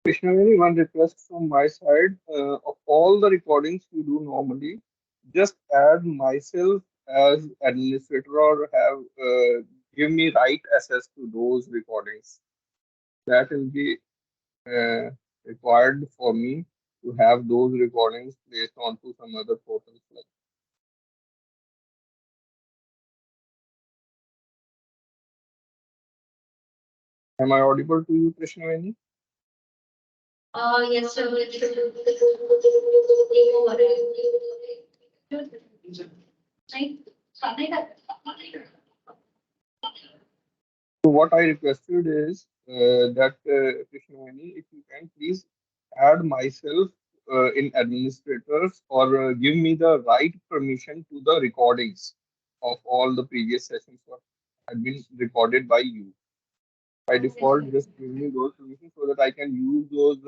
Krishnaveni, one request from my side. Of all the recordings we do normally, just add myself as administrator or have give me right access to those recordings. That will be uh, required for me to have those recordings placed onto some other portals. Like, am I audible to you, Krishnaveni? Yes, sir. So what I requested is that Krishnaveni, if you can please add myself in administrators or give me the right permission to the recordings of all the previous sessions that had been recorded by you. By default, just give me those permissions so that I can use those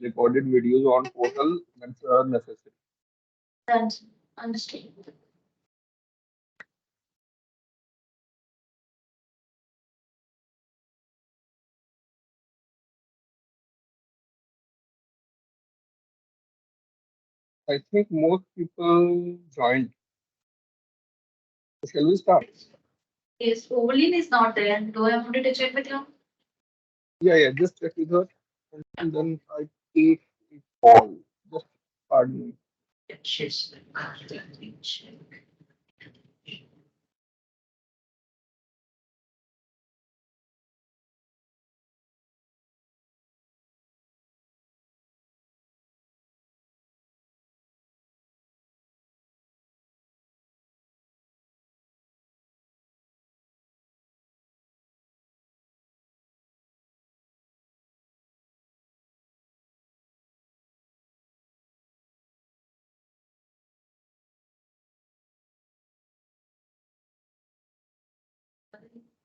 recorded videos on portal when necessary. Done. Understood. I think most people joined. Shall we start? Yes, Ovalin is not there. Do I want to check with you? Yeah, yeah, just check with her and then I take it all. Just pardon me. Yes.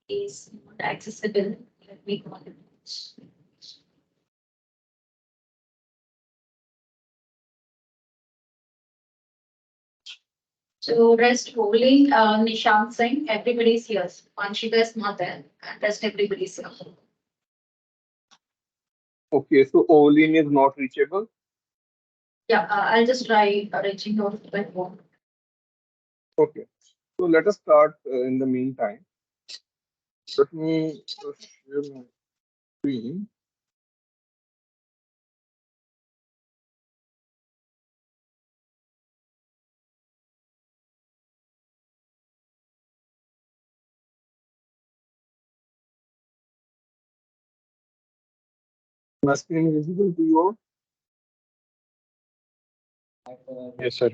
Is not accessible. Let me call it. So rest Ovalin, Nishant Singh, everybody's here. Vanshika is not there. And rest everybody's here. Okay, so Olin is not reachable. Yeah, I'll just try reaching out to my phone. Okay, so let us start in the meantime. Let me just share my screen. My screen visible to you all? Yes, sir.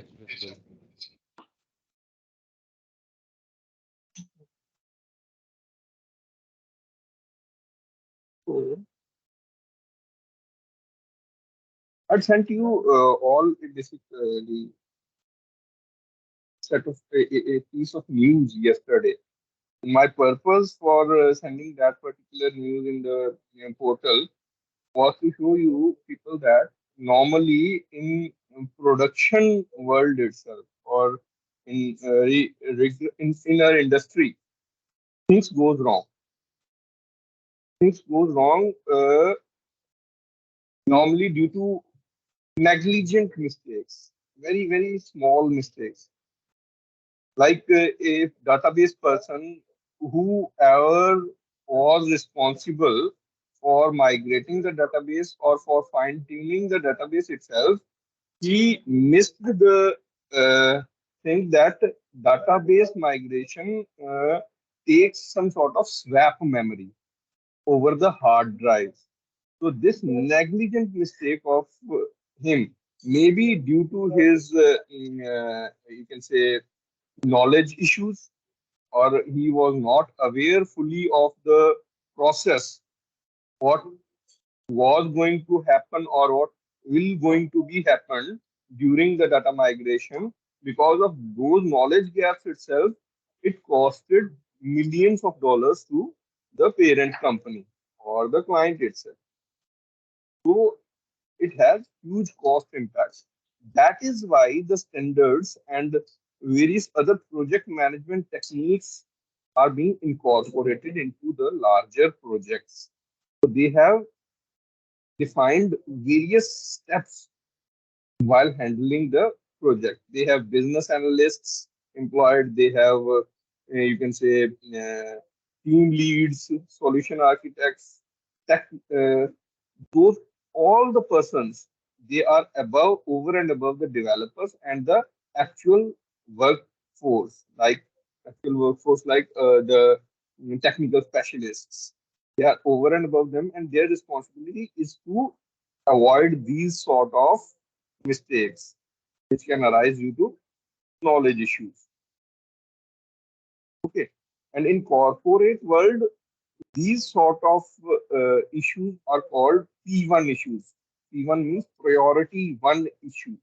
So I sent you all a basic the set of a piece of news yesterday. My purpose for sending that particular news in the portal was to show you people that normally in production world itself or in in our industry things goes wrong. Things goes wrong normally due to negligent mistakes, very small mistakes, like a database person whoever was responsible for migrating the database or for fine tuning the database itself, he missed the thing that database migration takes some sort of swap memory over the hard drives. So this negligent mistake of him, maybe due to his, you can say, knowledge issues, or he was not aware fully of the process, what was going to happen or what will going to be happen during the data migration. Because of those knowledge gaps itself, it costed millions of dollars to the parent company or the client itself. So it has huge cost impacts. That is why the standards and various other project management techniques are being incorporated into the larger projects. So they have defined various steps while handling the project. They have business analysts employed. They have, you can say, team leads, solution architects, tech. Those all the persons, they are above, over and above the developers and the actual workforce, like the technical specialists. They are over and above them, and their responsibility is to avoid these sort of mistakes which can arise due to knowledge issues. Okay, and in corporate world, these sort of issues are called P1 issues. P1 means priority one issue.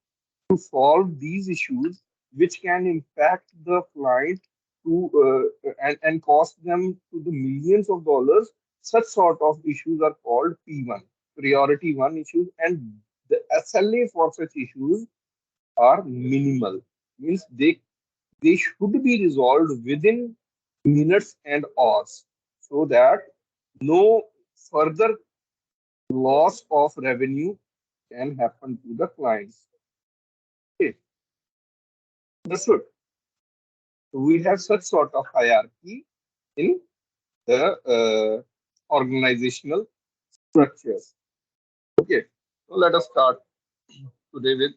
To solve these issues, which can impact the client and cost them to the millions of dollars, such sort of issues are called P1, priority one issues, and the SLA for such issues are minimal. Means they should be resolved within minutes and hours so that no further loss of revenue can happen to the clients. Okay, understood. So we have such sort of hierarchy in the organizational structures. Okay, so let us start today with.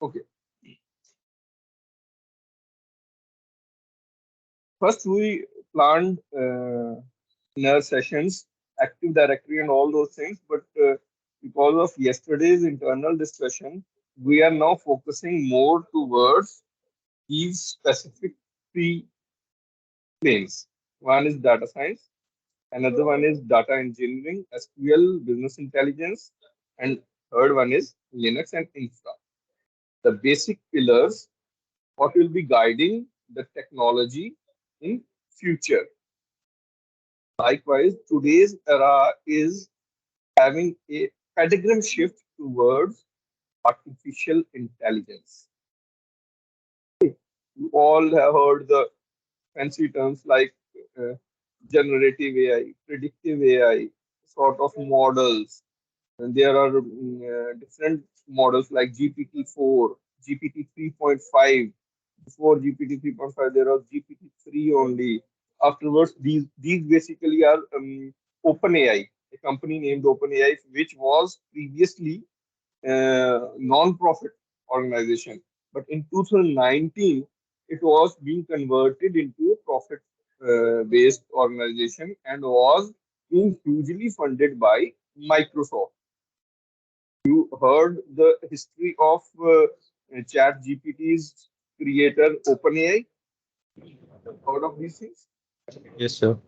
Okay, first we planned inner sessions, Active Directory, and all those things. But because of yesterday's internal discussion, we are now focusing more towards these specific three planes. One is data science, another one is data engineering, SQL, business intelligence, and third one is Linux and infra. The basic pillars, what will be guiding the technology in future. Likewise, today's era is having a paradigm shift towards artificial intelligence. You all have heard the fancy terms like uh, generative AI, predictive AI, sort of models. And there are different models like GPT-4, GPT 3.5. Before GPT 3.5, there was GPT 3 only. Afterwards, these basically are OpenAI, a company named OpenAI, which was previously non-profit organization, but in 2019 it was being converted into a profit based organization and was being hugely funded by Microsoft. You heard the history of Chat GPT's creator OpenAI? Heard of these things? Yes, sir.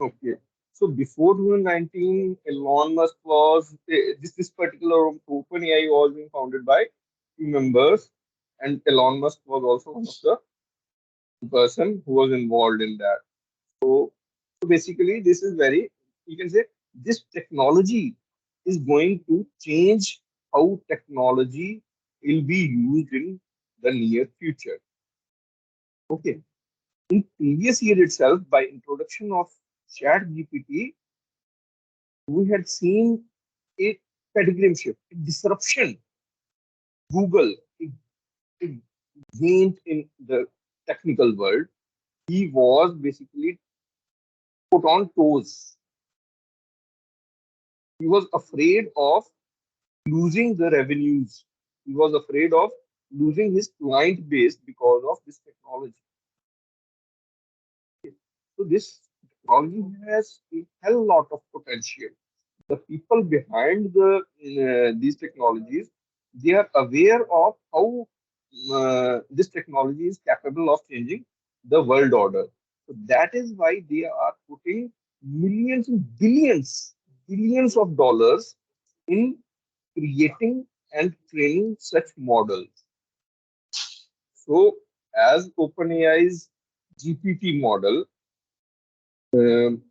Okay. So before 2019, Elon Musk was this particular OpenAI was being founded by team members, and Elon Musk was also one of the person who was involved in that. So, so basically, this is very, you can say this technology is going to change how technology will be used in the near future. Okay. In previous year itself, by introduction of Chat GPT, we had seen a paradigm shift, a disruption. Google, a giant in the technical world, he was basically put on toes. He was afraid of losing the revenues. He was afraid of losing his client base because of this technology. So this technology has a hell lot of potential. The people behind these technologies, they are aware of how this technology is capable of changing the world order. So that is why they are putting millions and billions of dollars in creating and training such models. So as OpenAI's GPT model, um,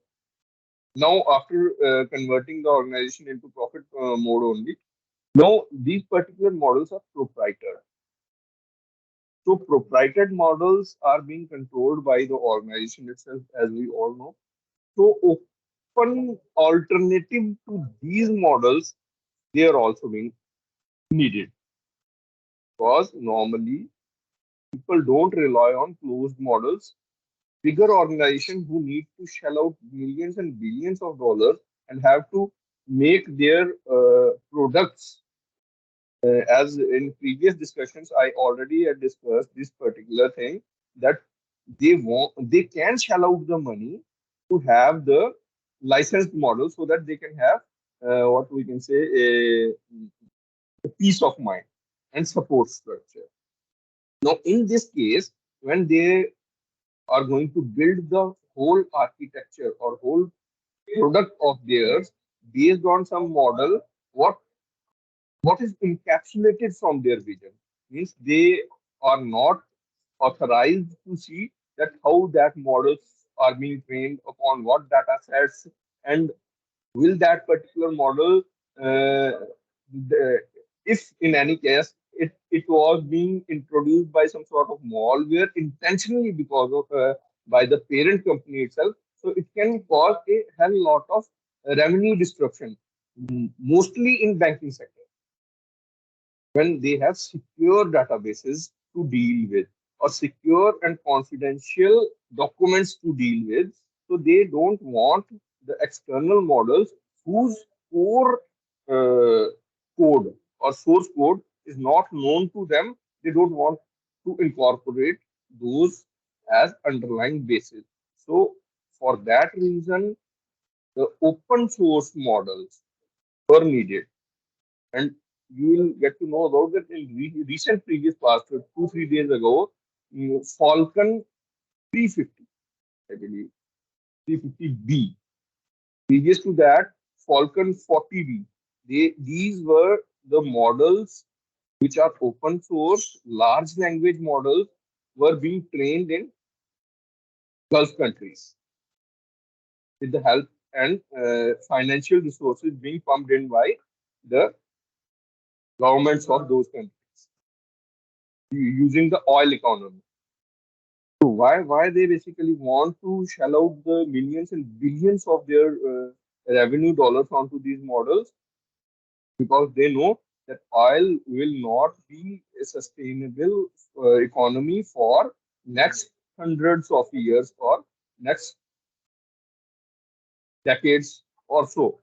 now after converting the organization into profit mode only, now these particular models are proprietary. So proprietary models are being controlled by the organization itself, as we all know. So open alternative to these models, they are also being needed, because normally people don't rely on closed models. Bigger organizations who need to shell out millions and billions of dollars and have to make their products, as in previous discussions, I already had discussed this particular thing, that they can shell out the money to have the licensed model so that they can have what we can say a peace of mind and support structure. Now, in this case, when they are going to build the whole architecture or whole product of theirs based on some model, what what is encapsulated from their vision means they are not authorized to see that how that models are being trained upon what data sets, and will that particular model, uh, if in any case it was being introduced by some sort of malware intentionally because of by the parent company itself, so it can cause a hell lot of revenue destruction, mostly in banking sector, when they have secure databases to deal with or secure and confidential documents to deal with. So they don't want the external models whose core uh, code or source code is not known to them. They don't want to incorporate those as underlying basis. So for that reason, the open source models were needed, and you will get to know about that in recent previous past, 2 3 days ago, Falcon 350, I believe, 350B. Previous to that, Falcon 40B. These were the models which are open source, large language models were being trained in Gulf countries with the help and financial resources being pumped in by the governments of those countries using the oil economy. So why they basically want to shell out the millions and billions of their revenue dollars onto these models? Because they know that oil will not be a sustainable economy for next hundreds of years or next decades or so.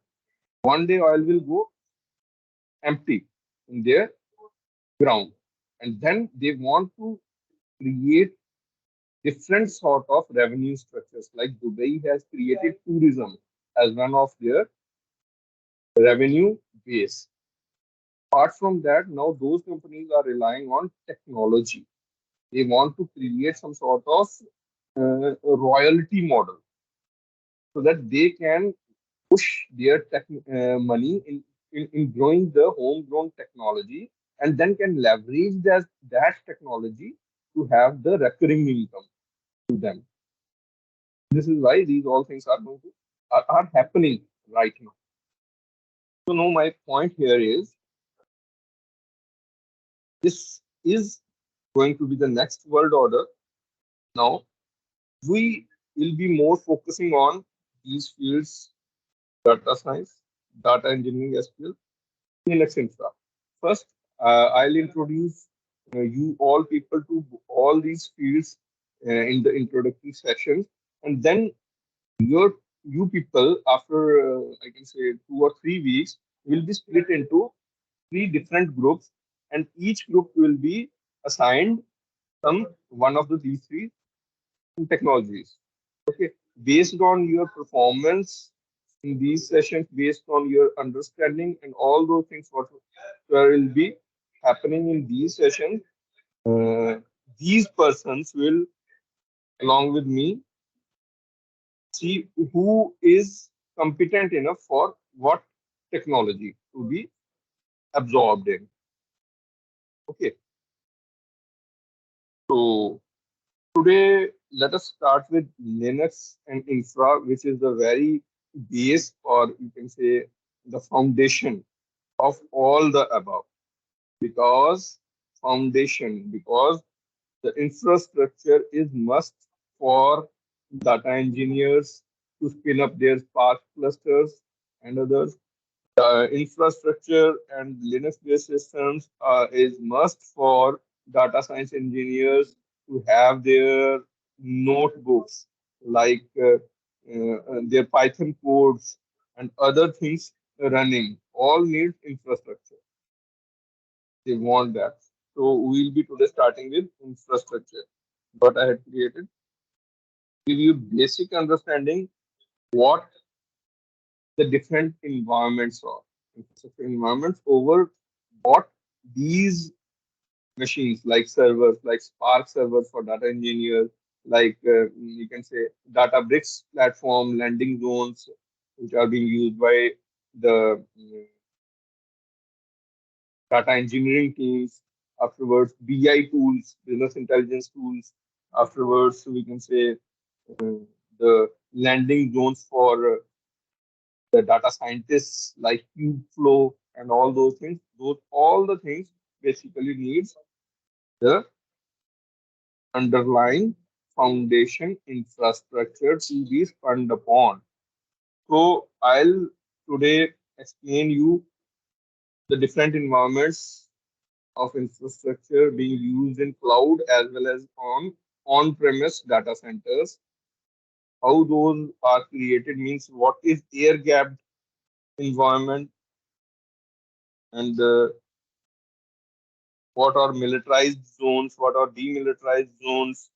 One day oil will go empty in their ground, and then they want to create different sort of revenue structures. Like Dubai has created tourism as one of their revenue base. Apart from that, now those companies are relying on technology. They want to create some sort of royalty model so that they can push their money in growing the homegrown technology, and then can leverage that technology to have the recurring income to them. This is why these all things are going to are happening right now. So now my point here is this is going to be the next world order. Now we will be more focusing on these fields: data science, data engineering, SQL, Linux infra. First, I'll introduce you all people to all these fields in the introductory sessions, and then your you people after I can say 2 or 3 weeks will be split into three different groups, and each group will be assigned some one of these three technologies. Okay, based on your performance in these sessions, based on your understanding and all those things, what will be happening in these sessions, uh, these persons will, along with me, see who is competent enough for what technology to be absorbed in. Okay, so today let us start with Linux and infra, which is the very base, or you can say the foundation of all the above. Because foundation, because The infrastructure is must for data engineers to spin up their Spark clusters and others. The infrastructure and Linux-based systems is must for data science engineers to have their notebooks like their Python codes and other things running. All need infrastructure. They want that. So we'll be today starting with infrastructure. What I had created, give you basic understanding what the different environments are. Infrastructure environments over what these machines like servers, like Spark servers for data engineers, like you can say Databricks platform, landing zones, which are being used by the data engineering teams. Afterwards, BI tools, business intelligence tools. Afterwards, we can say the landing zones for the data scientists like Kubeflow and all those things. Those all the things basically needs the underlying foundation infrastructure to be spun upon. So I'll today explain you the different environments of infrastructure being used in cloud as well as on-premise data centers. How those are created means what is air-gapped environment and what are militarized zones, what are demilitarized zones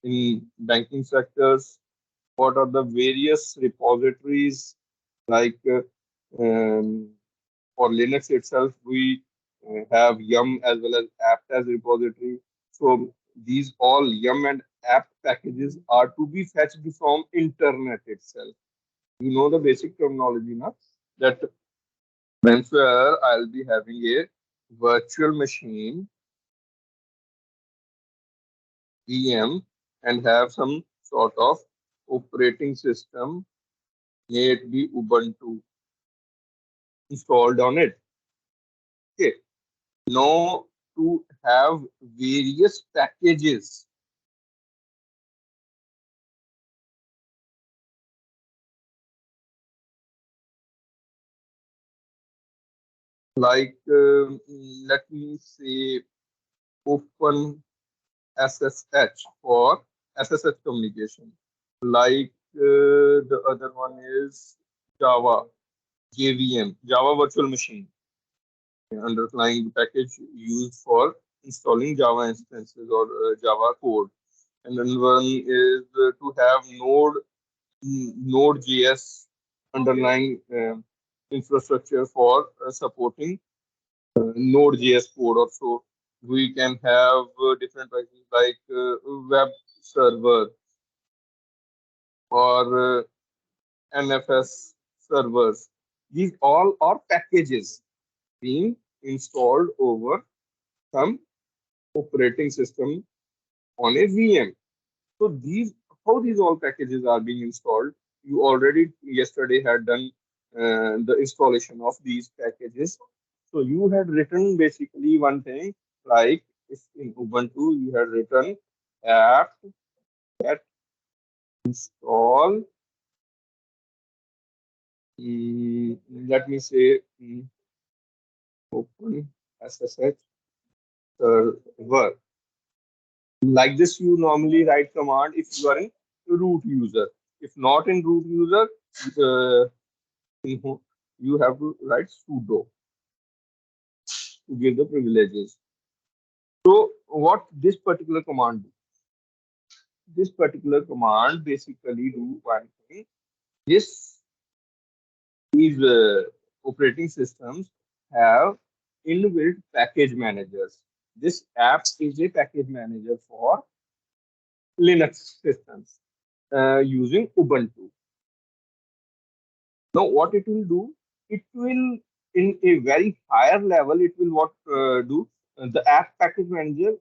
in banking sectors, what are the various repositories like for Linux itself, we have Yum as well as apt as repository. So these all Yum and apt packages are to be fetched from internet itself. You know the basic terminology now that where I'll be having a virtual machine VM and have some sort of operating system, may it be Ubuntu, installed on it. Okay. Now to have various packages like let me say Open SSH for SSH communication. Like the other one is Java, JVM, Java Virtual Machine, underlying package used for installing Java instances or Java code. And then one is to have Node.js underlying infrastructure for supporting Node.js code. Also, we can have different packages like web server or NFS servers. These all are packages being installed over some operating system on a VM. So these how these all packages are being installed. You already yesterday had done the installation of these packages. So you had written basically one thing like if in Ubuntu you had written apt get install. Let me say open SSH server. Like this, you normally write command if you are in root user. If not in root user, uh, you have to write sudo to give the privileges. So what this particular command do? This particular command basically do one thing. These operating systems have inbuilt package managers. This app is a package manager for Linux systems using Ubuntu. Now, what it will do? It will, in a very higher level, it will what do? The app package manager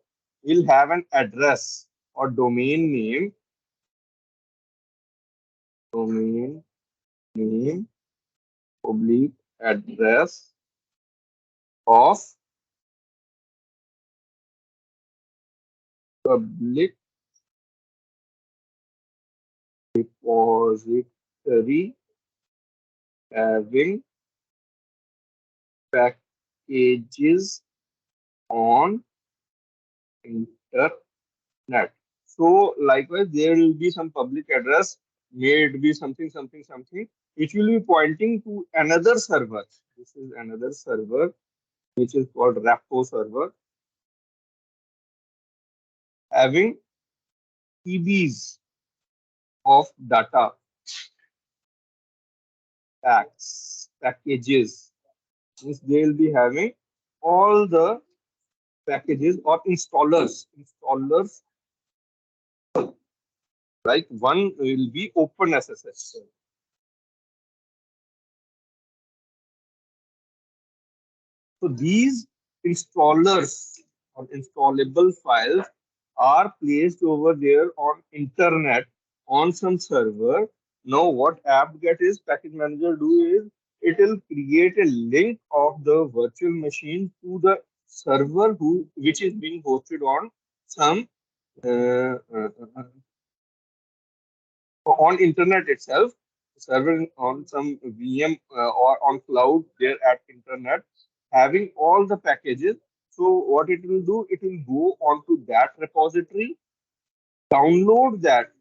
will have an address or domain name, oblique address of public repository having packages on internet. So likewise, there will be some public address, may it be something, something, something, which will be pointing to another server. This is another server, which is called Repo server, having TBs of data packages. Means they will be having all the packages or installers like one will be OpenSSH. So these installers or installable files are placed over there on internet on some server. Now what apt-get is package manager do is it will create a link of the virtual machine to the server which is being hosted on some uh, uh, uh, on internet itself, server on some VM or on cloud there at internet, having all the packages. So what it will do, it will go onto that repository, download that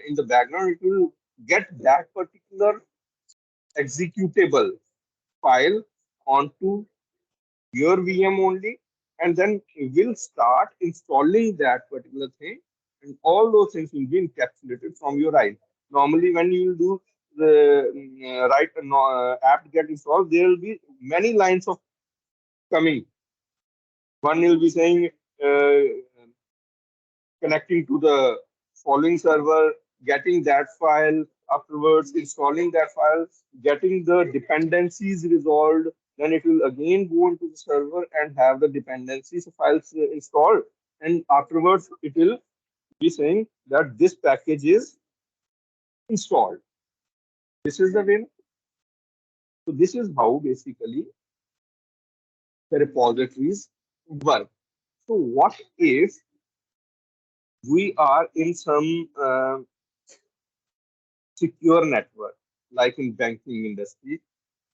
in the background, it will get that particular executable file onto your VM only, and then it will start installing that particular thing, and all those things will be encapsulated from your eyes. Normally, when you will do the right app get installed, there will be many lines of coming. One will be saying connecting to the following server, getting that file, afterwards installing that file, getting the dependencies resolved. Then it will again go into the server and have the dependencies files installed. And afterwards, it will be saying that this package is installed. This is the way. So this is how basically the repositories work. So what if we are in some secure network, like in banking industry,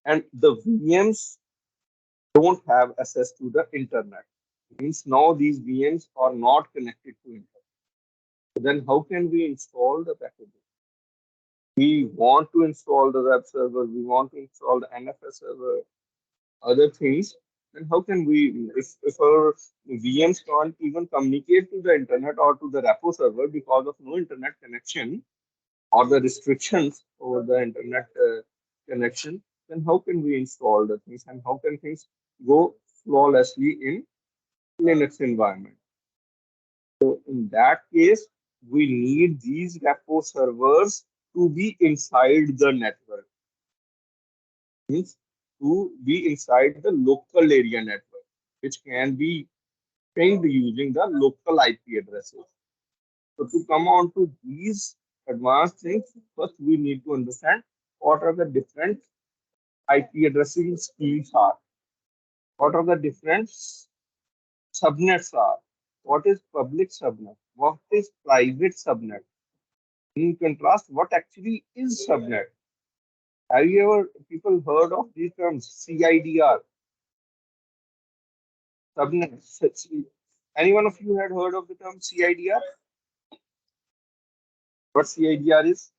and the VMs don't have access to the internet? Means now these VMs are not connected to internet. Then how can we install the packages? We want to install the web server, we want to install the NFS server, other things. Then how can we, if our VMs can't even communicate to the internet or to the repo server because of no internet connection, or the restrictions over the internet connection, then how can we install the things and how can things go flawlessly in Linux environment? So in that case, we need these repo servers to be inside the network. Means to be inside the local area network, which can be pinged using the local IP addresses. So to come on to these advanced things, first we need to understand what are the different IP addressing schemes are, what are the different subnets are, what is public subnet, what is private subnet. In contrast, what actually is subnet? Have you ever people heard of these terms? CIDR, subnet. Any one of you had heard of the term CIDR? What CIDR is?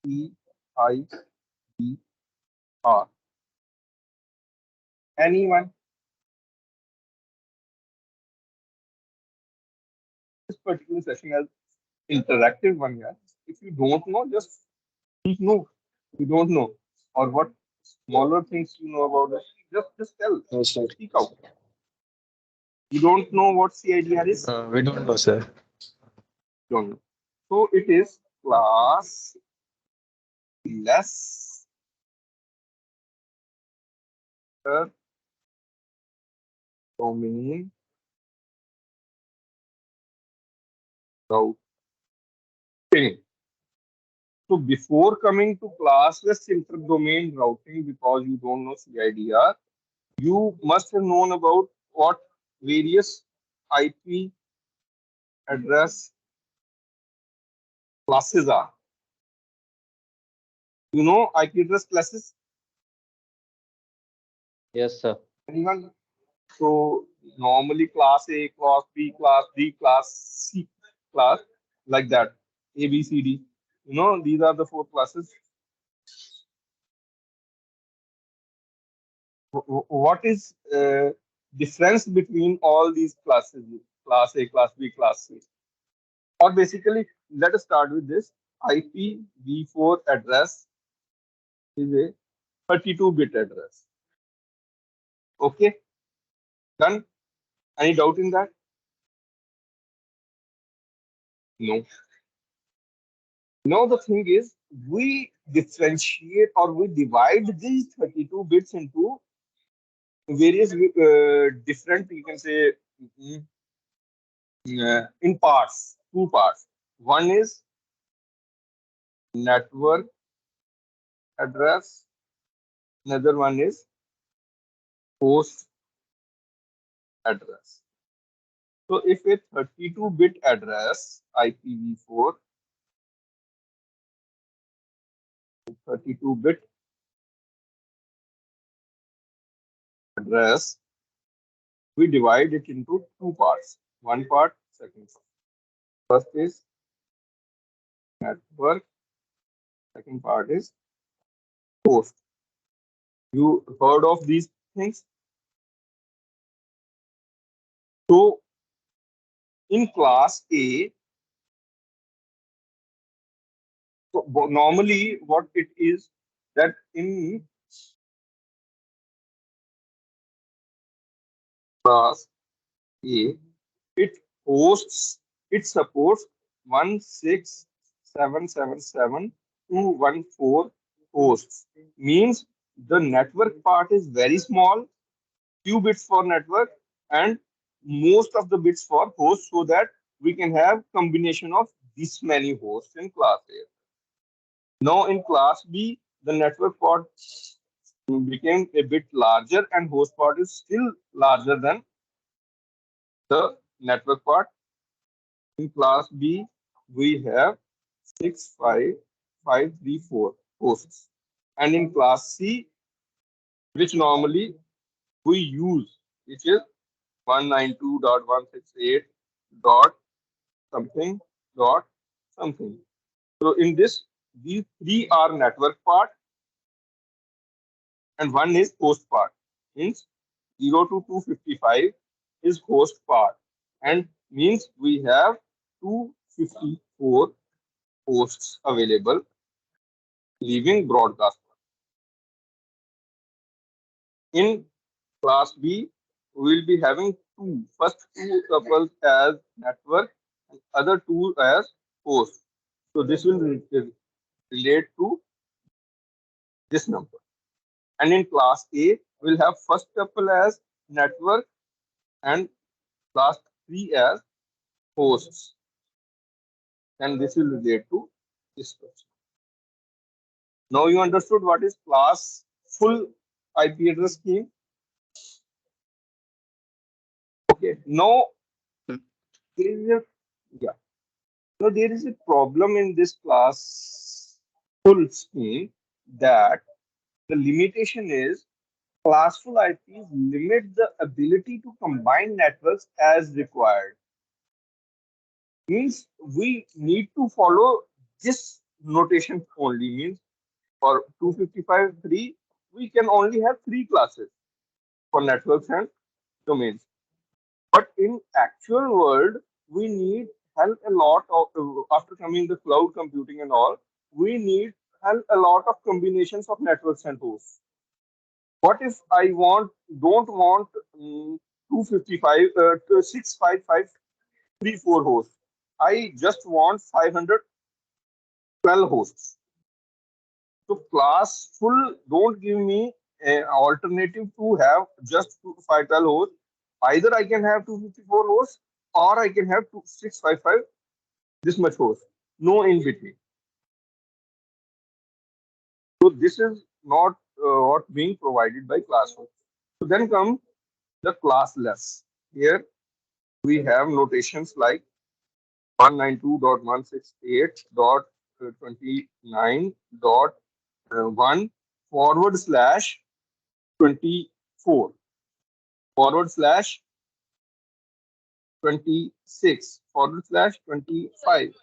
CIDR. Anyone? This particular session has interactive one here. If you don't know, just speak no. You don't know. Or what smaller things you know about it, just tell. No, sir. Speak out. You don't know what CIDR is? We don't know, sir. Don't know. So it is class less domain routing. So before coming to classless interdomain routing, because you don't know CIDR, you must have known about what various IP address classes are? You know IP address classes? Yes, sir. Anyone? So normally class A, class B, class D, class C, class like that. A, B, C, D. You know, these are the four classes. What is difference between all these classes? Class A, class B, class C. Or basically, let us start with this. IPv4 address is a 32-bit address. Okay, done. Any doubt in that? No. Now the thing is, we differentiate or we divide these 32 bits into various different, you can say, mm, in parts, two parts. One is network address, another one is host address. So if a 32-bit address, IPv4, 32-bit address, we divide it into two parts. One part, second part. First is network, second part is host. You heard of these things? So in class A, so normally what it is that in class A, it hosts, it supports 16777.214 hosts. Means the network part is very small, few bits for network and most of the bits for host, so that we can have combination of this many hosts in class A. Now in class B, the network part became a bit larger and host part is still larger than the network part. In class B, we have 65534 hosts. And in class C, which normally we use, which is 192.168 dot something dot something. So in this, these three are network part and one is host part. Means 0 to 255 is host part and means we have 254 hosts available leaving broadcast. In class B, we will be having two. First two tuples as network and other two as host. So this will relate to this number. And in class A, we'll have first tuple as network and last three as hosts. And this will relate to this question. Now you understood what is class full IP address scheme. Okay. Now there is a yeah. Now there is a problem in this class full scheme that the limitation is classful IPs limit the ability to combine networks as required. Means we need to follow this notation only. Means for 255.3, we can only have three classes for networks and domains. But in actual world, we need help a lot of after coming the cloud computing and all. We need help a lot of combinations of networks and hosts. What if I don't want 255 to 65534 hosts? I just want 512 hosts. So class full don't give me an alternative to have just 512 hosts. Either I can have 254 hosts or I can have 655 this much host. No in between. So this is not what being provided by class full. So then come the classless. Here we have notations like 192.168.29.1 /24 /26 /25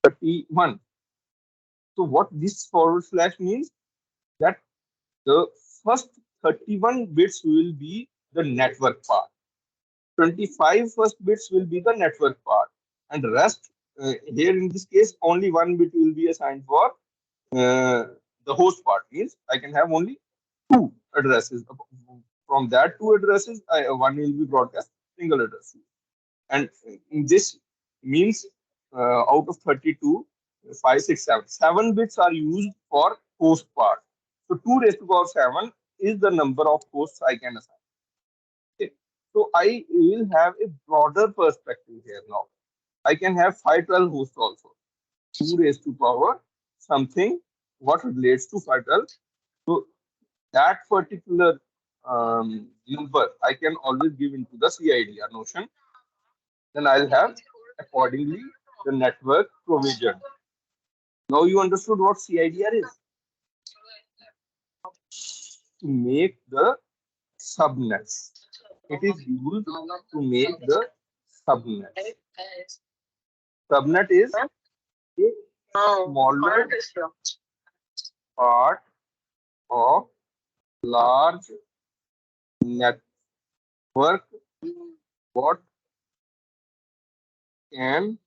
/31. So what this forward slash means, that the first 31 bits will be the network part. 25 first bits will be the network part, and the rest, here in this case only one bit will be assigned for the host part. Means I can have only two addresses. From that two addresses, one will be broadcast single address. And this means out of 32, 5, 6, 7, 7 bits are used for host part. So 2 raised to power 7 is the number of hosts I can assign. Okay. So I will have a broader perspective here now. I can have 512 hosts also. 2 raised to power something what relates to 512. So that particular number I can always give into the CIDR notion. Then I'll have accordingly the network provision. Now you understood what CIDR is. To make the subnets. It is used to make the subnets. Subnet is a smaller part of large network what can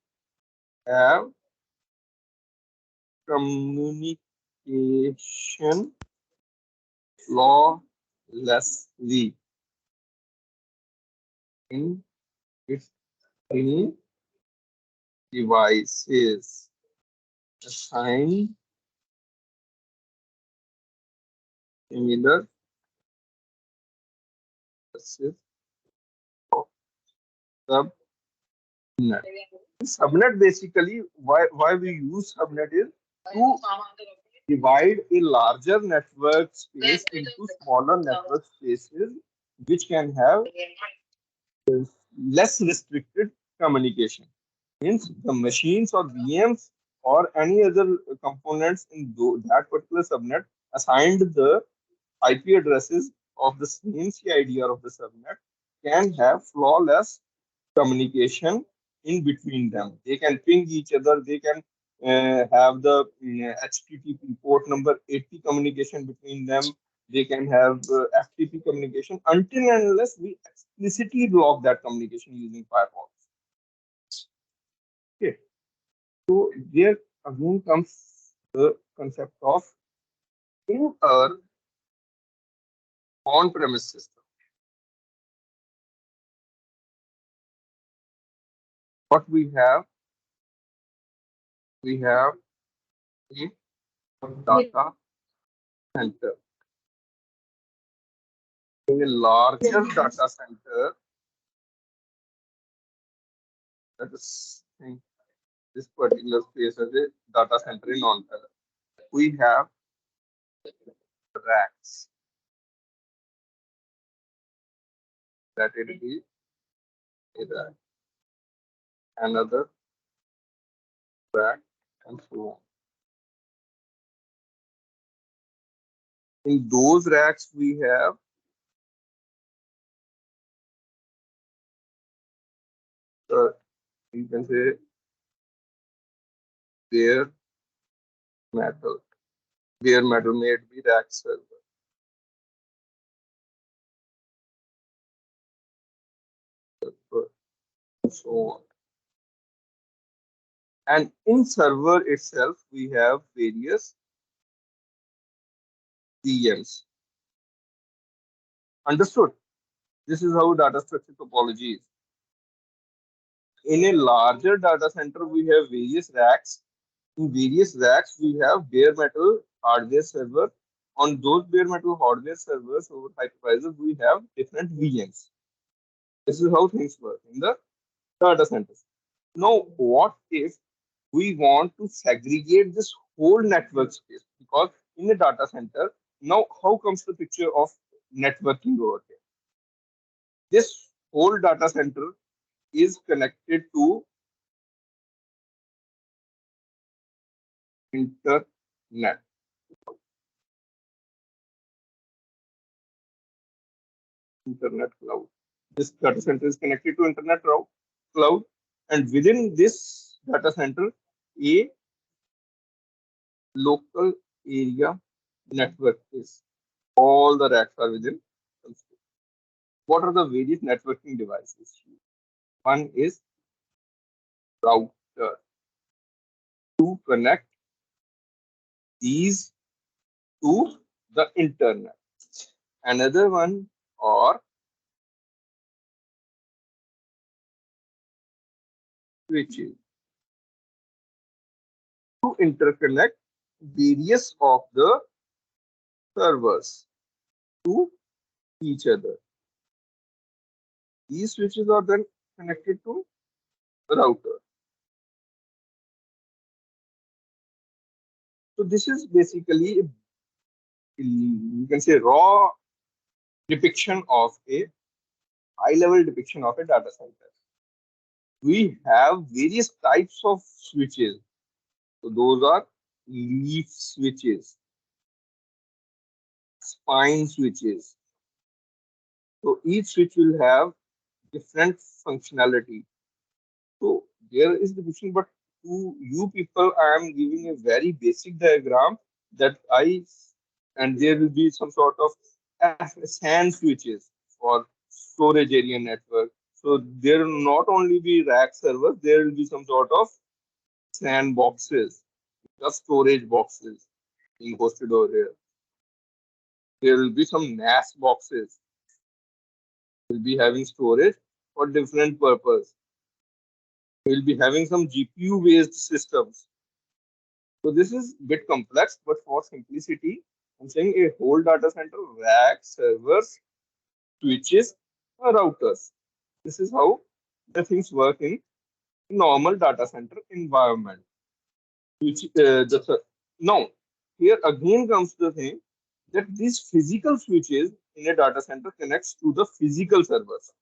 have communication flawlessly in between devices assigned similar addresses of subnet. Subnet basically, why we use subnet is to divide a larger network space into smaller network spaces, which can have less restricted communication. Means the machines or VMs or any other components in that particular subnet assigned the IP addresses of the same CIDR of the subnet can have flawless communication in between them. They can ping each other. They can have the HTTP port number 80 communication between them. They can have FTP communication until and unless we explicitly block that communication using firewalls. Okay. So there again comes the concept of in our on-premise system. What we have a data center. In a larger data center, that is in this particular space as a data center in on-premise, we have racks. That it is a rack, another rack, and so on. In those racks, we have you can say bare metal. Bare metal may be rack server. So on. And in server itself, we have various VMs. Understood? This is how data structure topology is. In a larger data center, we have various racks. In various racks, we have bare metal hardware server. On those bare metal hardware servers over hypervisor, we have different VMs. This is how things work in the data centers. Now, what if we want to segregate this whole network space? Because in a data center, now how comes the picture of networking over here? This whole data center is connected to internet. Internet cloud. This data center is connected to cloud, and within this data center, a local area network is. All the racks are within. What are the various networking devices? One is router to connect these to the internet. Another one or switches to interconnect various of the servers to each other. These switches are then connected to the router. So this is basically you can say raw depiction of a high level depiction of a data center. We have various types of switches. So those are leaf switches, spine switches. So each switch will have different functionality. So there is the difference, but to you people, I am giving a very basic diagram that and there will be some sort of SAN switches for storage area network. So there will not only be rack servers, there will be some sort of SAN boxes, the storage boxes being hosted over here. There will be some NAS boxes. Will be having storage for different purpose. We'll be having some GPU based systems. So this is a bit complex, but for simplicity, I'm saying a whole data center, rack, servers, switches, or routers. This is how the things work in normal data center environment. Which now here again comes the thing that these physical switches in a data center connects to the physical servers.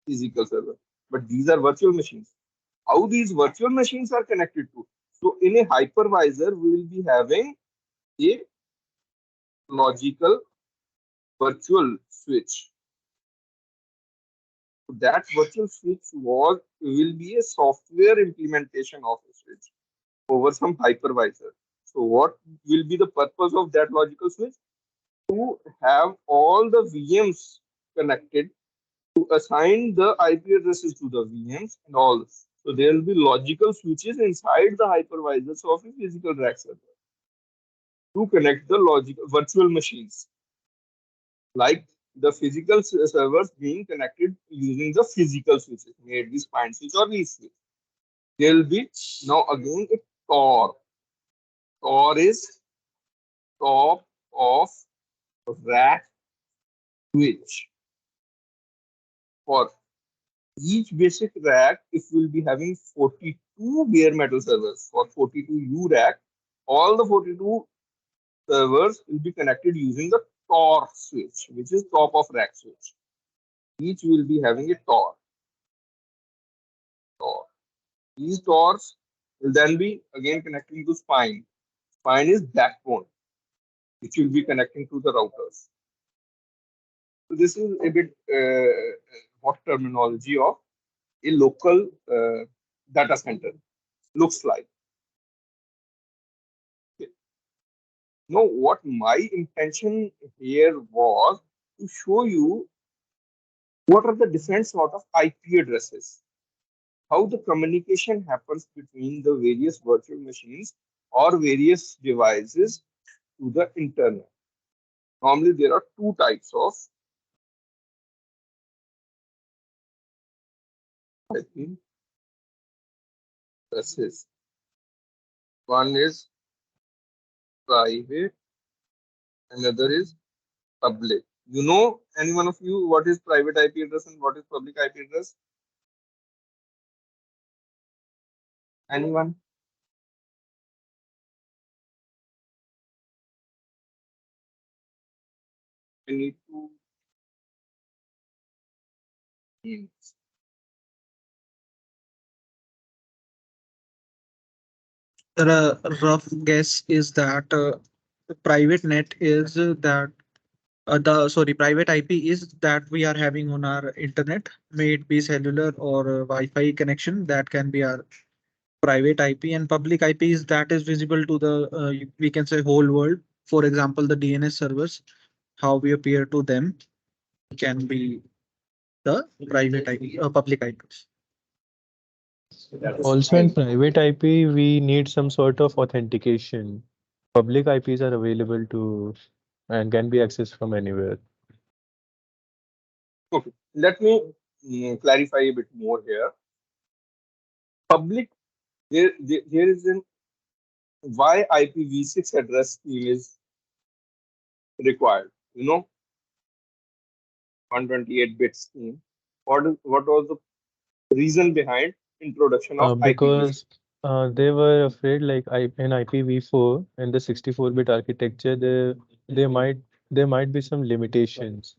Physical server, but these are virtual machines. How these virtual machines are connected to? So in a hypervisor, we will be having a logical virtual switch. So that virtual switch will be a software implementation of a switch over some hypervisor. So what will be the purpose of that logical switch? To have all the VMs connected, to assign the IP addresses to the VMs and all. So there will be logical switches inside the hypervisors of a physical rack server to connect the logical virtual machines, like the physical servers being connected using the physical switches, maybe spine switch or leaf switch. There will be now again a TOR. TOR is top of rack switch. For each basic rack, if we'll be having 42 bare metal servers for 42U rack, all the 42 servers will be connected using the TOR switch, which is top of rack switch. Each will be having a TOR. These TORs will then be again connecting to spine. Spine is backbone, which will be connecting to the routers. So this is a bit hot terminology of a local data center looks like. Okay. Now, what my intention here was to show you what are the different sort of IP addresses, how the communication happens between the various virtual machines or various devices to the internet. Normally, there are two types of IP addresses. One is private, another is public. You know, any one of you, what is private IP address and what is public IP address? Anyone? I need to The rough guess is that the private net is that the sorry private IP is that we are having on our internet, may it be cellular or Wi-Fi connection. That can be our private IP, and public IP is that is visible to the we can say whole world. For example, the DNS servers, how we appear to them can be the private IP, public IPs. Also, in private IP, we need some sort of authentication. Public IPs are available to and can be accessed from anywhere. Okay, let me clarify a bit more here. Public, there is an why IPv6 address scheme is required. 128-bit scheme. What was the reason behind introduction of IPv6? Because they were afraid, like in IPv4 in the 64-bit architecture, there might there might be some limitations,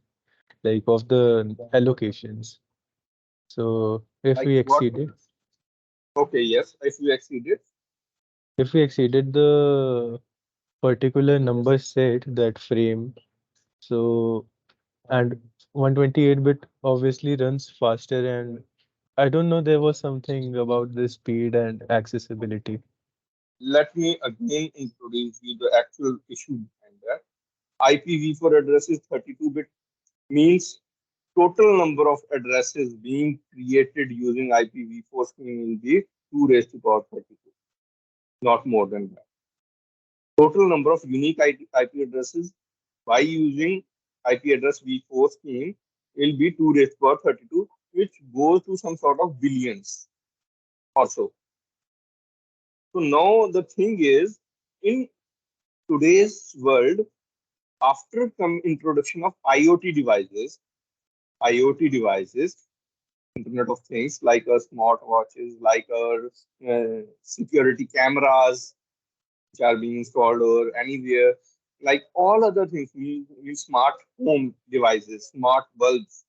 like of the allocations. So Like what? Okay, yes. If you exceeded, the particular number set, that frame, so and 128-bit obviously runs faster, and I don't know, there was something about the speed and accessibility. let me again introduce you the actual issue behind that. IPv4 address is 32-bit, means total number of addresses being created using IPv4 scheme will be 2 raised to power 32, not more than that. Total number of unique IP addresses by using IP address v4 scheme will be 2 raised to power 32, which goes to some sort of billions or so. So now the thing is, in today's world, after introduction of IoT devices, Internet of Things, like smart watches, like security cameras, which are being installed or anywhere, like all other things, smart home devices, smart bulbs,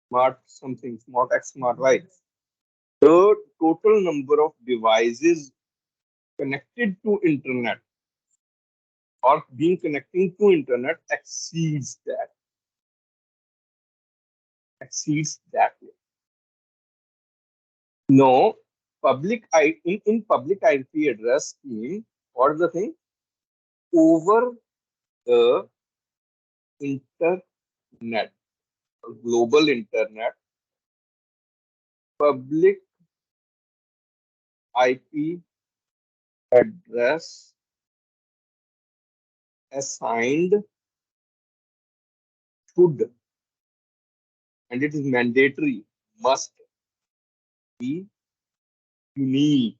smart something, smart X, smart Y. The total number of devices connected to internet or being connecting to internet exceeds that. No, in public IP address scheme, what is the thing? Over the internet, global internet, public IP address assigned should, and it is mandatory, must be unique,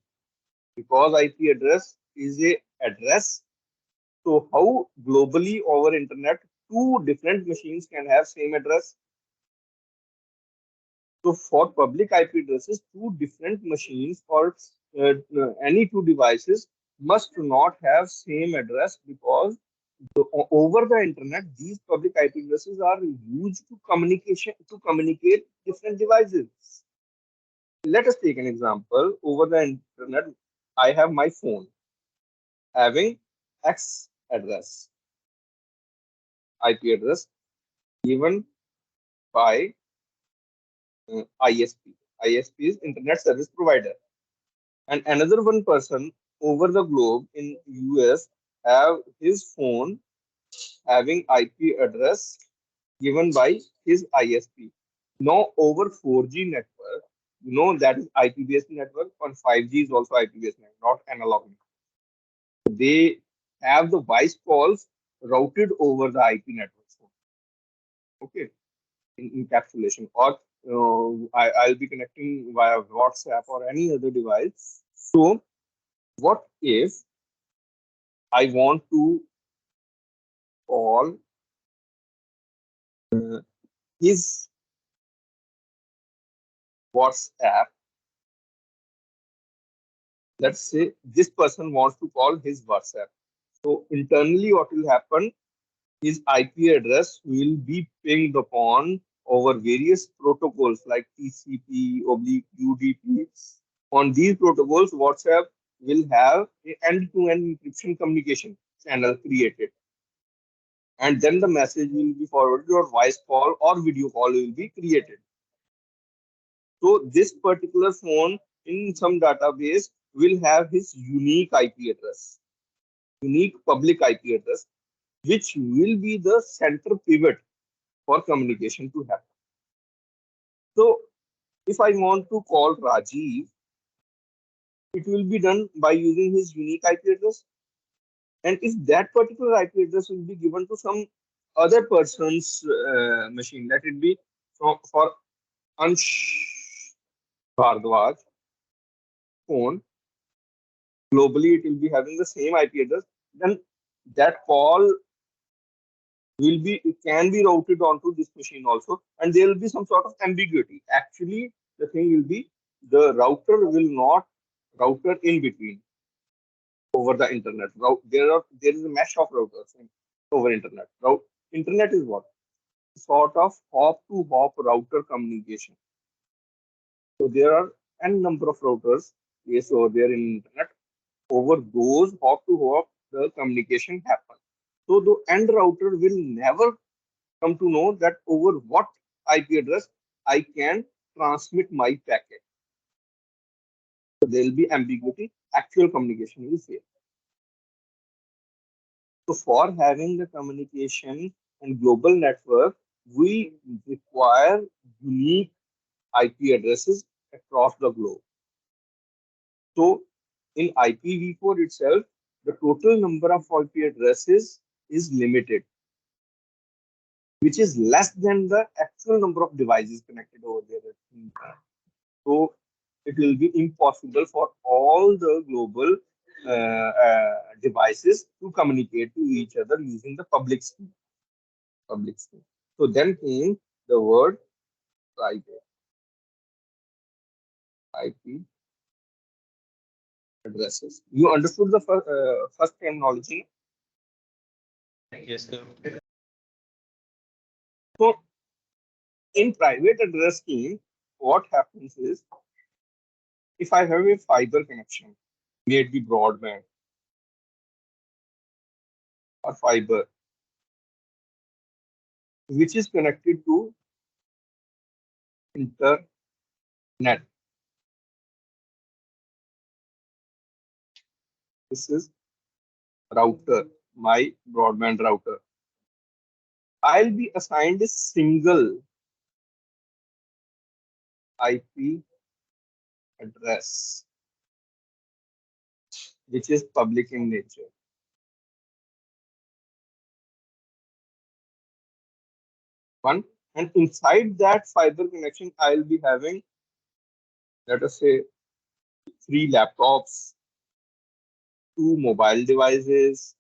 because IP address is a address. So how globally over internet two different machines can have same address? So for public IP addresses, two different machines or any two devices must not have same address, because over the internet these public IP addresses are used to communicate different devices. Let us take an example. Over the internet, I have my phone having X address, IP address given by ISP. ISP is Internet Service Provider. And another one person over the globe in US have his phone having IP address given by his ISP. Now over 4G network, that is IP-based network, and 5G is also IP-based network, not analog. They have the voice calls routed over the IP network. Okay, in encapsulation, or I'll be connecting via WhatsApp or any other device. So what if I want to call his WhatsApp? Let's say this person wants to call his WhatsApp. So internally, what will happen? His IP address will be pinged upon over various protocols like TCP, oblique, UDP. On these protocols, WhatsApp will have a end-to-end encryption communication channel created, and then the message will be forwarded, or voice call or video call will be created. So this particular phone in some database will have his unique IP address, unique public IP address, which will be the center pivot for communication to happen. So if I want to call Rajiv, it will be done by using his unique IP address. And if that particular IP address will be given to some other person's machine, let it be for Ansh Bhardwaj phone, globally it will be having the same IP address, then that call will be, it can be routed onto this machine also, and there will be some sort of ambiguity. Actually, the thing will be the router will not router in between over the internet. There is a mesh of routers over internet. Internet is what? Sort of hop to hop router communication. So there are n number of routers placed over there in internet. Over those hop to hop, the communication happens. So the end router will never come to know that over what IP address I can transmit my packet. So there will be ambiguity. Actual communication will fail. So for having the communication and global network, we require unique IP addresses across the globe. So in IPv4 itself, the total number of IP addresses is limited, which is less than the actual number of devices connected over there. So it will be impossible for all the global devices to communicate to each other using the public key. So then came the word private IP addresses. You understood the first terminology. Yes, sir. So in private address scheme, what happens is, if I have a fiber connection, may it be broadband or fiber, which is connected to internet. This is router, my broadband router. I'll be assigned a single IP address, which is public in nature. One, and inside that fiber connection, I'll be having, let us say, 3 laptops, 2 mobile devices,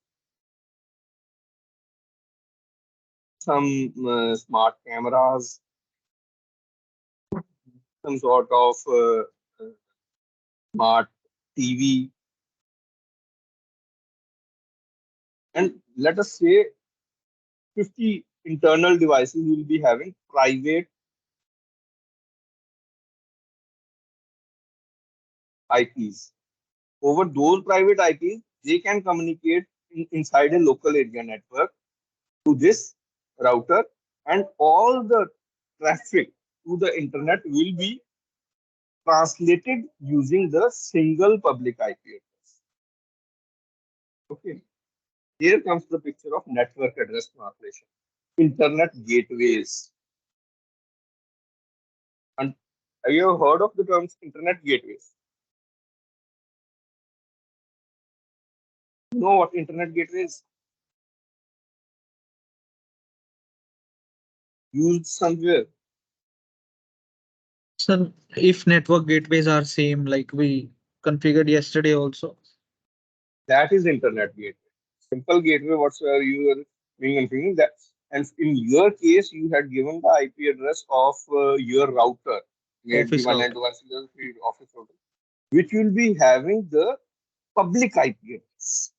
some smart cameras, some sort of smart TV, and let us say 50 internal devices will be having private IPs. Over those private IPs, they can communicate inside a local area network to this router, and all the traffic to the internet will be translated using the single public IP address. Okay, here comes the picture of network address translation. Internet gateways. And have you ever heard of the terms internet gateways? You know what internet gateway is? Used somewhere. So if network gateways are same like we configured yesterday also. That is internet gateway. Simple gateway, whatsoever you are being configuring that. And in your case, you had given the IP address of your router, maybe Office router. 192.168 office router, which will be having the public IP address.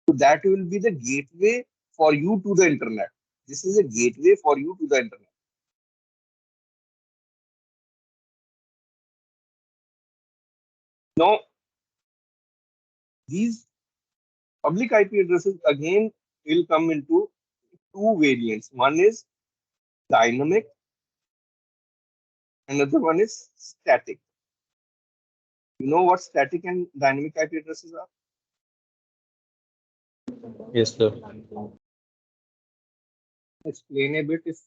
So that will be the gateway for you to the internet. This is a gateway for you to the internet. Now, these public IP addresses again will come into two variants. One is dynamic, another one is static. You know what static and dynamic IP addresses are? Yes, sir. Explain a bit if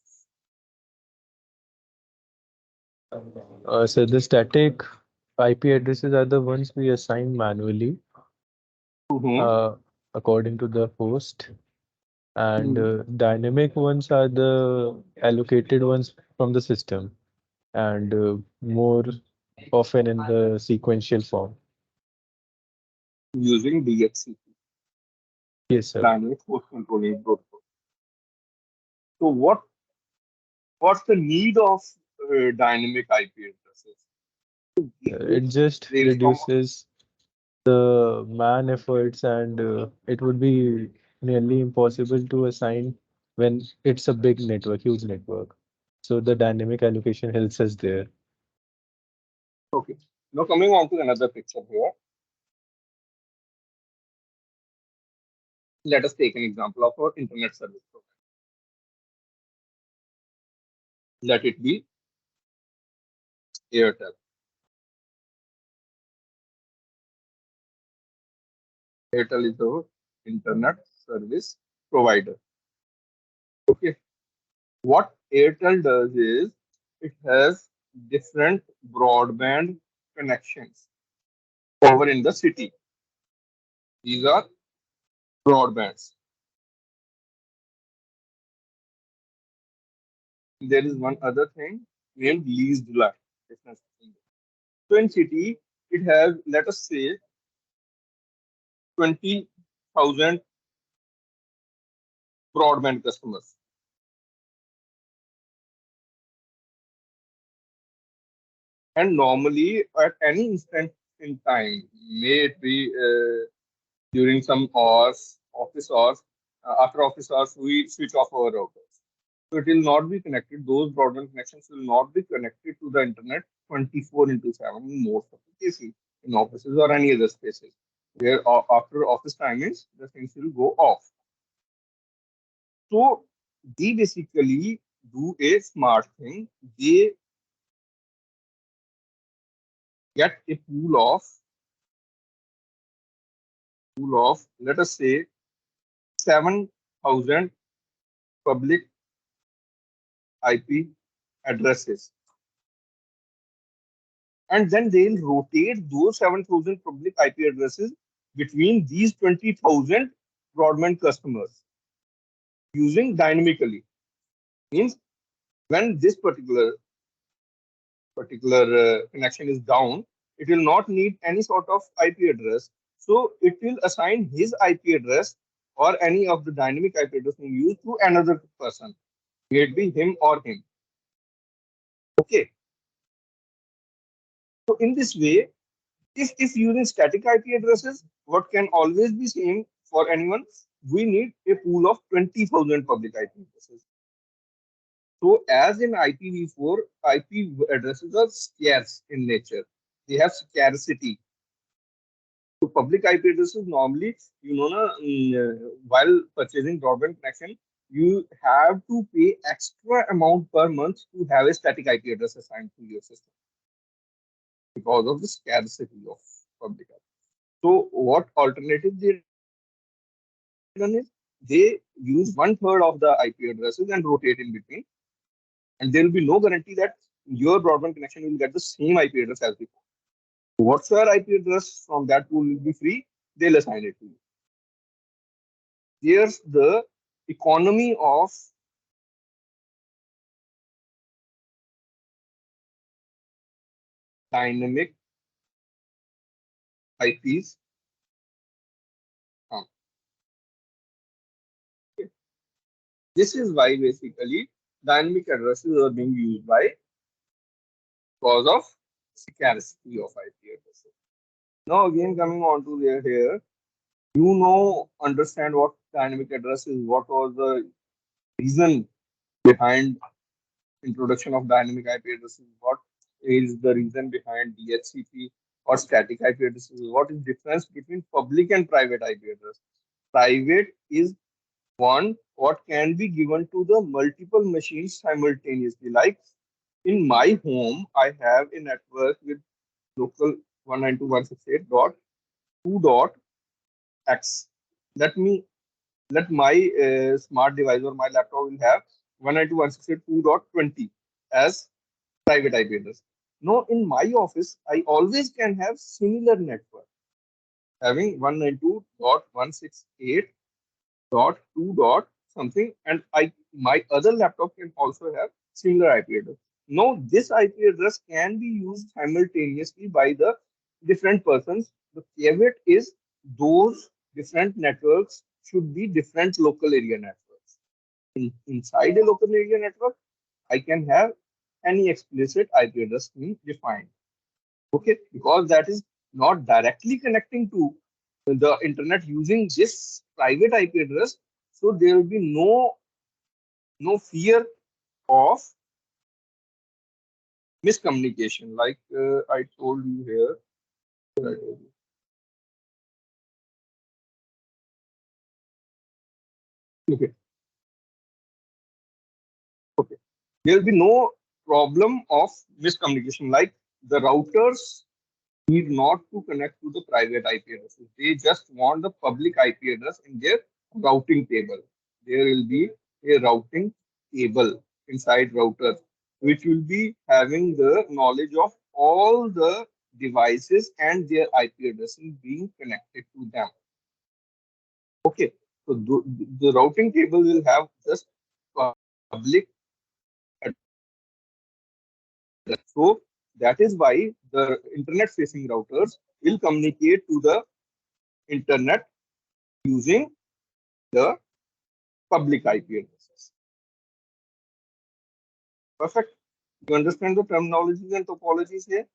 So the static IP addresses are the ones we assign manually Mhm. uh, according to the host, and Mhm. dynamic ones are the allocated ones from the system, and more often in the sequential form. Using DHCP, Yes, sir. dynamic host controlling protocol. So what's the need of dynamic IP addresses? To give It just the information. reduces the man efforts, and it would be nearly impossible to assign when it's a big network, huge network. So the dynamic allocation helps us there. Okay. Now coming on to another picture here. Let us take an example of our internet service provider. Let it be Airtel. Airtel is our internet service provider. Okay. What Airtel does is it has different broadband connections over in the city. These are broadbands. There is one other thing named leased line. So in city, it has, let us say, 20,000 broadband customers. And normally, at any instant in time, may it be during some hours, office hours, after office hours, we switch off our routers. So it will not be connected. Those broadband connections will not be connected to the internet 24 into 7 in most of the cases, in offices or any other spaces, where after office timings, the things will go off. So they basically do a smart thing. They get a pool of let us say 7,000 public IP addresses, and then they'll rotate those 7,000 public IP addresses between these 20,000 broadband customers using dynamically. Means when this particular connection is down, it will not need any sort of IP address. So it will assign his IP address or any of the dynamic IP address being used to another person, may it be him or him. Okay. So in this way, if using static IP addresses, what can always be same for anyone, we need a pool of 20,000 public IP addresses. So as in IPv4, IP addresses are scarce in nature. They have scarcity. So public IP addresses normally, while purchasing broadband connection, you have to pay extra amount per month to have a static IP address assigned to your system because of the scarcity of public IP. So what alternative they done is they use one third of the IP addresses and rotate in between, and there will be no guarantee that your broadband connection will get the same IP address as before. Whatsoever IP address from that pool will be free, they'll assign it to you. Here's the economy of dynamic IPs. Um, This is why basically dynamic addresses are being used by because of scarcity of IP addresses. Now again coming on to there here, understand what dynamic address is, what was the reason behind introduction of dynamic IP addresses, what is the reason behind DHCP, or static IP addresses. What is difference between public and private IP address? Private is one what can be given to the multiple machines simultaneously. Like in my home, I have a network with local 192.168.2.x. Let me let my smart device or my laptop will have 192.168.2.20 as private IP address. Now, in my office, I always can have similar network having 192.168.2 dot something, and my other laptop can also have similar IP address. Now, this IP address can be used simultaneously by the different persons. The caveat is those different networks should be different local area networks. Inside a local area network, I can have any explicit IP address being defined. Okay, because that is not directly connecting to the internet using this private IP address, so there will be no fear of miscommunication. Like I told you here. I told you. Okay, okay. There will be no problem of miscommunication. Like the routers need not to connect to the private IP addresses. They just want the public IP address in their routing table. There will be a routing table inside router, which will be having the knowledge of all the devices and their IP addresses being connected to them. Okay, so the routing table will have just public address. So that is why the internet facing routers will communicate to the internet using the public IP addresses. Perfect. You understand the terminologies and topologies here?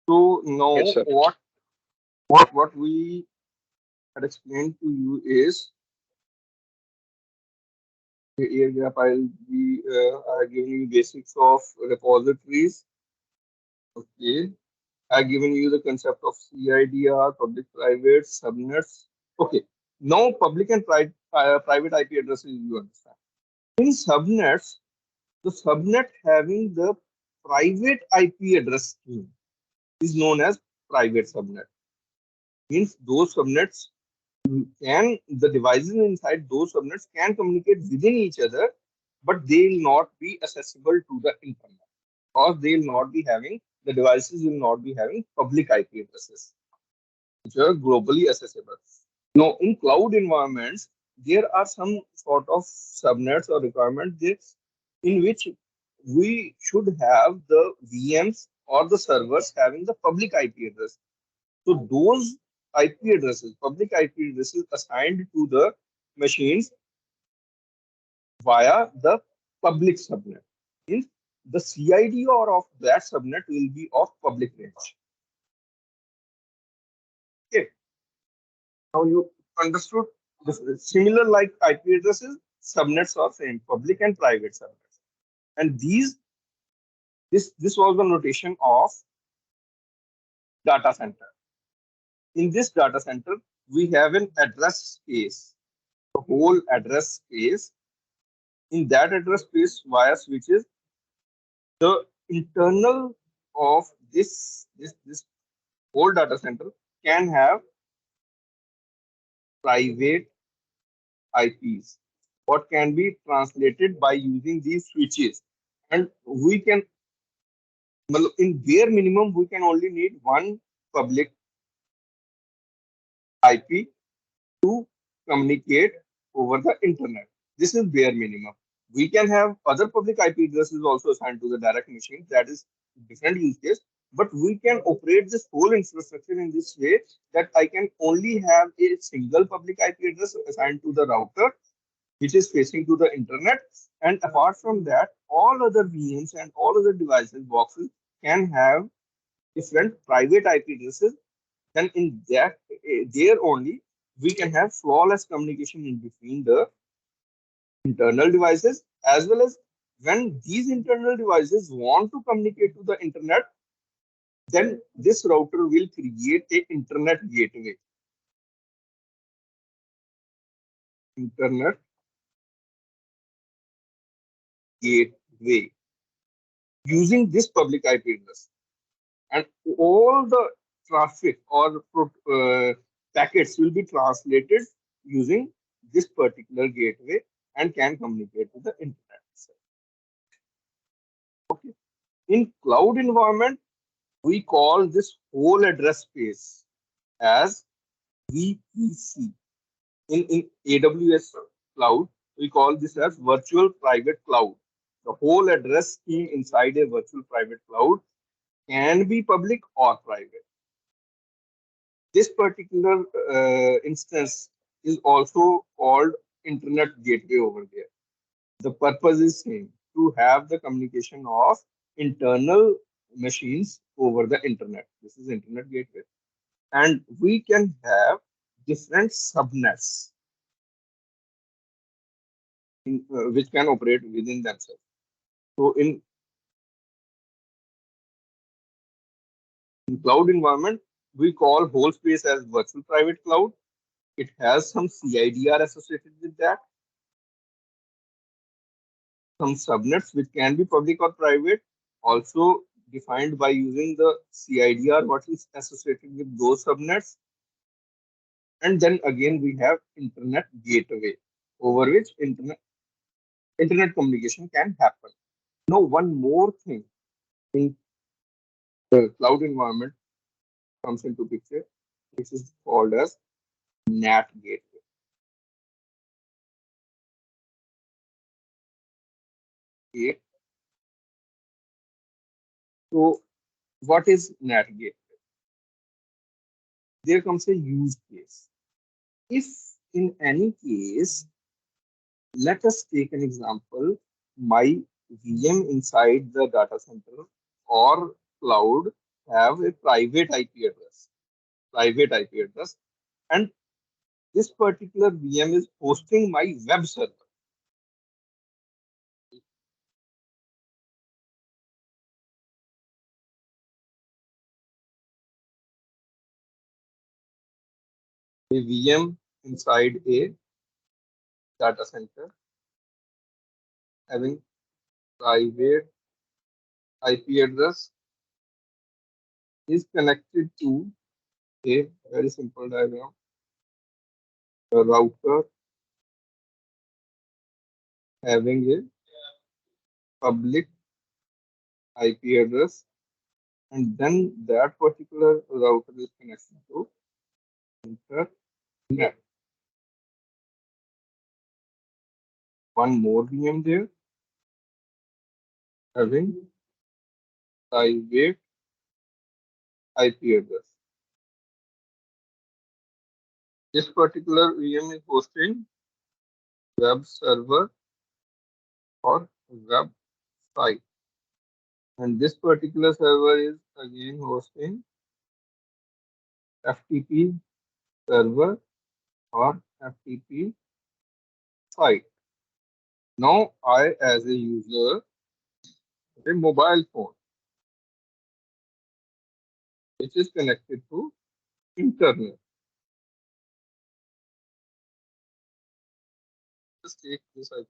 So now Yes, sir. what we had explained to you is here I'll be giving you basics of repositories. Okay. I've given you the concept of CIDR, public-private, subnets. Okay. Now public and private IP addresses you understand. In subnets, the subnet having the private IP address scheme is known as private subnet. Means those subnets can, the devices inside those subnets can communicate within each other, but they will not be accessible to the internet, or they will not be having, the devices will not be having public IP addresses which are globally accessible. Now, in cloud environments, there are some sort of subnets or requirements in which we should have the VMs or the servers having the public IP address. So those IP addresses, public IP addresses assigned to the machines via the public subnet. Means the CID or of that subnet will be of public range. Okay. Now you understood the similar like IP addresses, subnets are same, public and private subnets. And this was the notation of data center. In this data center, we have an address space, the whole address space. In that address space via switches, the internal of this whole data center can have private IPs, what can be translated by using these switches. And we can, in bare minimum, we can only need one public IP to communicate over the internet. This is bare minimum. We can have other public IP addresses also assigned to the direct machine. That is different use case. But we can operate this whole infrastructure in this way that I can only have a single public IP address assigned to the router, which is facing to the internet. And apart from that, all other VMs and all other devices, boxes can have different private IP addresses. Then in that, there only we can have flawless communication in between the internal devices as well as when these internal devices want to communicate to the internet, then this router will create a internet gateway. Internet gateway using this public IP address, and all the traffic or packets will be translated using this particular gateway and can communicate to the internet itself. Okay. In cloud environment, we call this whole address space as VPC. In AWS cloud, we call this as virtual private cloud. The whole address scheme inside a virtual private cloud can be public or private. This particular instance is also called internet gateway over there. The purpose is same, to have the communication of internal machines over the internet. This is internet gateway. And we can have different subnets which can operate within themselves. So in cloud environment, we call whole space as virtual private cloud. It has some CIDR associated with that. Some subnets which can be public or private, also defined by using the CIDR, what is associated with those subnets. And then again, we have internet gateway over which internet communication can happen. Now, one more thing in the cloud environment comes into picture, which is called as NAT gateway. Okay. So, what is NAT gateway? There comes a use case. If in any case, let us take an example, my VM inside the data center or cloud have a private IP address, and this particular VM is hosting my web server. A VM inside a data center having private IP address is connected to a very simple diagram, a router having a public IP address, and then that particular router is connected to internet. One more VM there having private IP address. This particular VM is hosting web server or website, and this particular server is again hosting FTP server or FTP site. Now I, as a user, have a mobile phone which is connected to internet. Just take this IP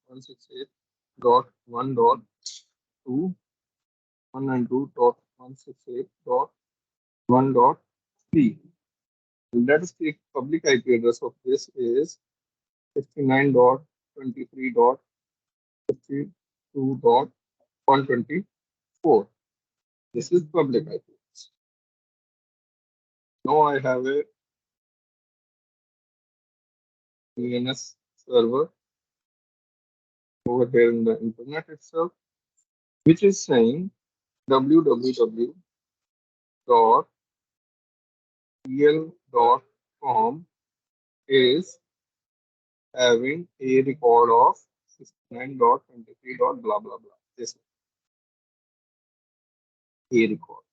192.168.1.2, 192.168.1.3. Let us take public IP address of this is 69.23.52.124. This is public IP. Now I have a DNS server over here in the internet itself, which is saying www.pl.com is having a record of 69.23. Blah blah blah. This is a record.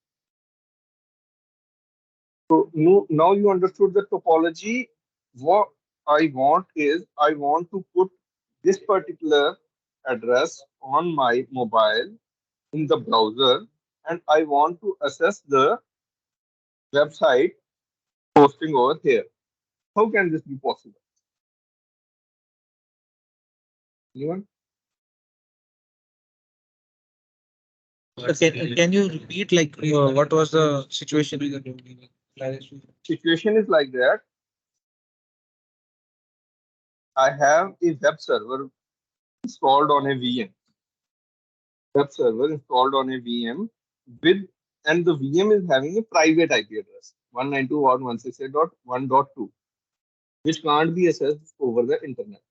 So now you understood the topology. What I want is I want to put this particular address on my mobile in the browser, and I want to access the website hosting over here. How can this be possible? Anyone? Can you repeat like what was the situation? Situation is like that. I have a web server installed on a VM. Web server installed on a VM with, and the VM is having a private IP address 192.168.1.2, which can't be accessed over the internet.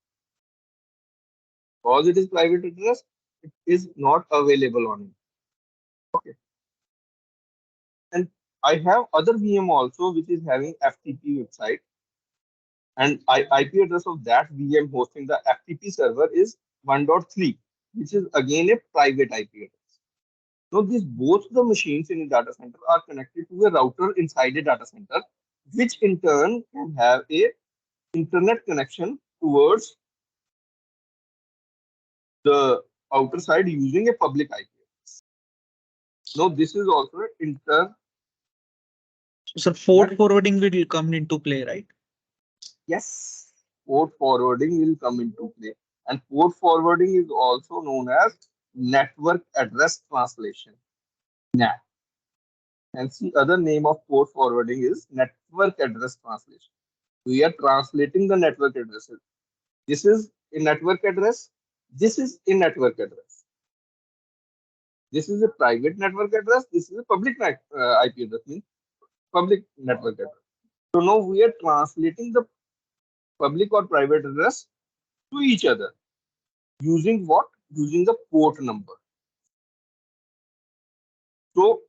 Because it is private address, it is not available on it. Okay. And I have other VM also which is having FTP website, and IP address of that VM hosting the FTP server is 1.3, which is again a private IP address. Now, these both the machines in a data center are connected to a router inside a data center, which in turn can have a internet connection towards the outer side using a public IP address. Now, this is also So port forwarding will come into play, right? yes, port forwarding will come into play. And port forwarding is also known as network address translation, NAT. And the other name of port forwarding is network address translation. We are translating the network addresses. This is a network address. This is a network address. This is a private network address. This is a public IP address, means public network address. So now we are translating the public or private address to each other using what? Using the port number. So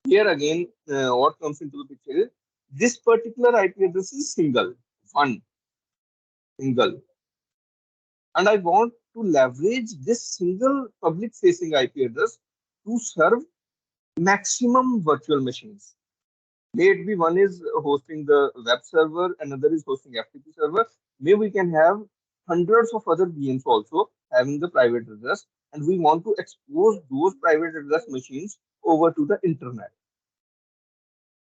here again, what comes into the picture is this particular IP address is single, single. And I want to leverage this single public facing IP address to serve maximum virtual machines. Maybe one is hosting the web server, another is hosting FTP server. Maybe we can have hundreds of other VMs also having the private address, and we want to expose those private address machines over to the internet.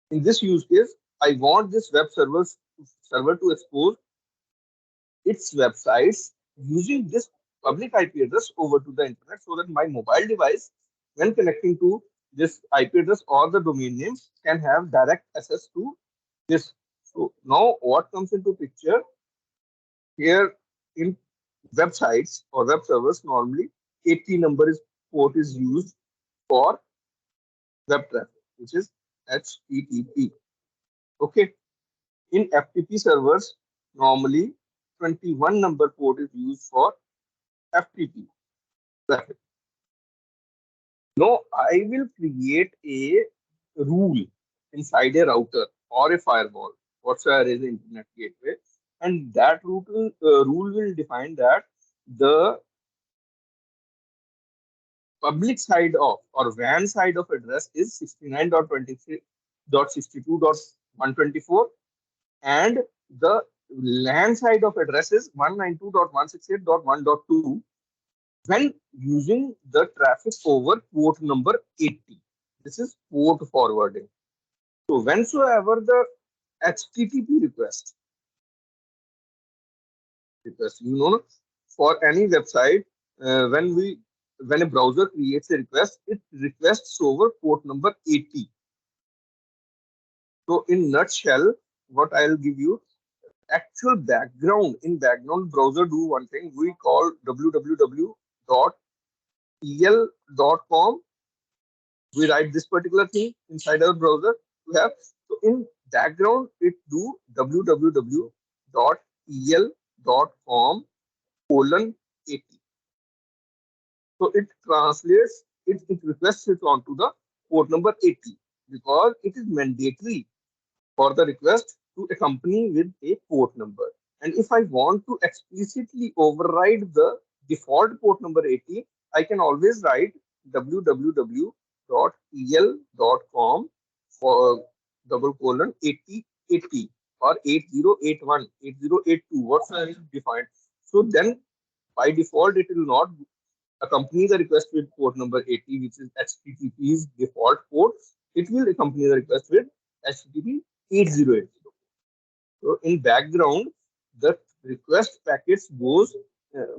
In this use case, I want this web server to expose its websites using this public IP address over to the internet, so that my mobile device, when connecting to this IP address or the domain name, can have direct access to this. So now what comes into picture here, in websites or web servers, normally 80 number is port is used for web traffic, which is HTTP. Okay. In FTP servers, normally 21 number port is used for FTP traffic. Now I will create a rule inside a router or a firewall, whatsoever is the internet gateway, and that rule will define that the public side of or WAN side of address is 69.23.62.124, and the LAN side of address is 192.168.1.2 when using the traffic over port number 80. This is port forwarding. So whensoever the HTTP request, for any website, when a browser creates a request, it requests over port number 80. So in nutshell, what I'll give you, actual background, in background browser do one thing we call www.el.com. We write this particular thing inside our browser to have. So in background, it do www.el.com:80. So it translates, it requests it onto the port number 80, because it is mandatory for the request to accompany with a port number. And if I want to explicitly override the default port number 80, I can always write www.el.com for :8080 or 8081, 8082, whatsoever is defined. So then by default, it will not accompany the request with port number 80, which is HTTP's default port. It will accompany the request with HTTP 8080. So in background, the request packets goes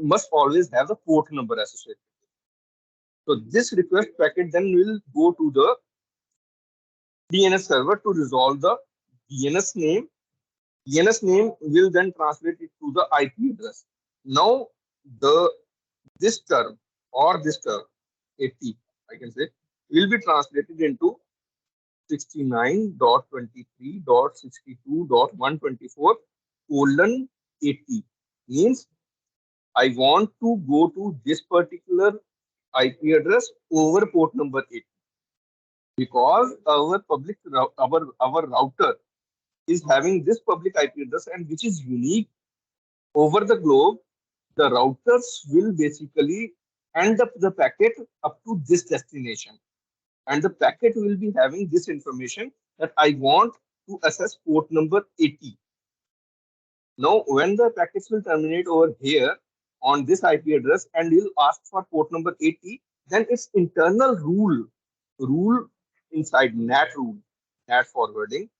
must always have the port number associated. So this request packet then will go to the DNS server to resolve the DNS name. DNS name will then translate it to the IP address. Now the this term or this term 80, I can say, will be translated into 69.23.62.124 colon 80. Means I want to go to this particular IP address over port number 80 because our router is having this public IP address and which is unique over the globe. The routers will basically end up the packet up to this destination, and the packet will be having this information that I want to access port number 80. Now, when the packets will terminate over here on this IP address and will ask for port number 80, then its internal rule inside NAT forwarding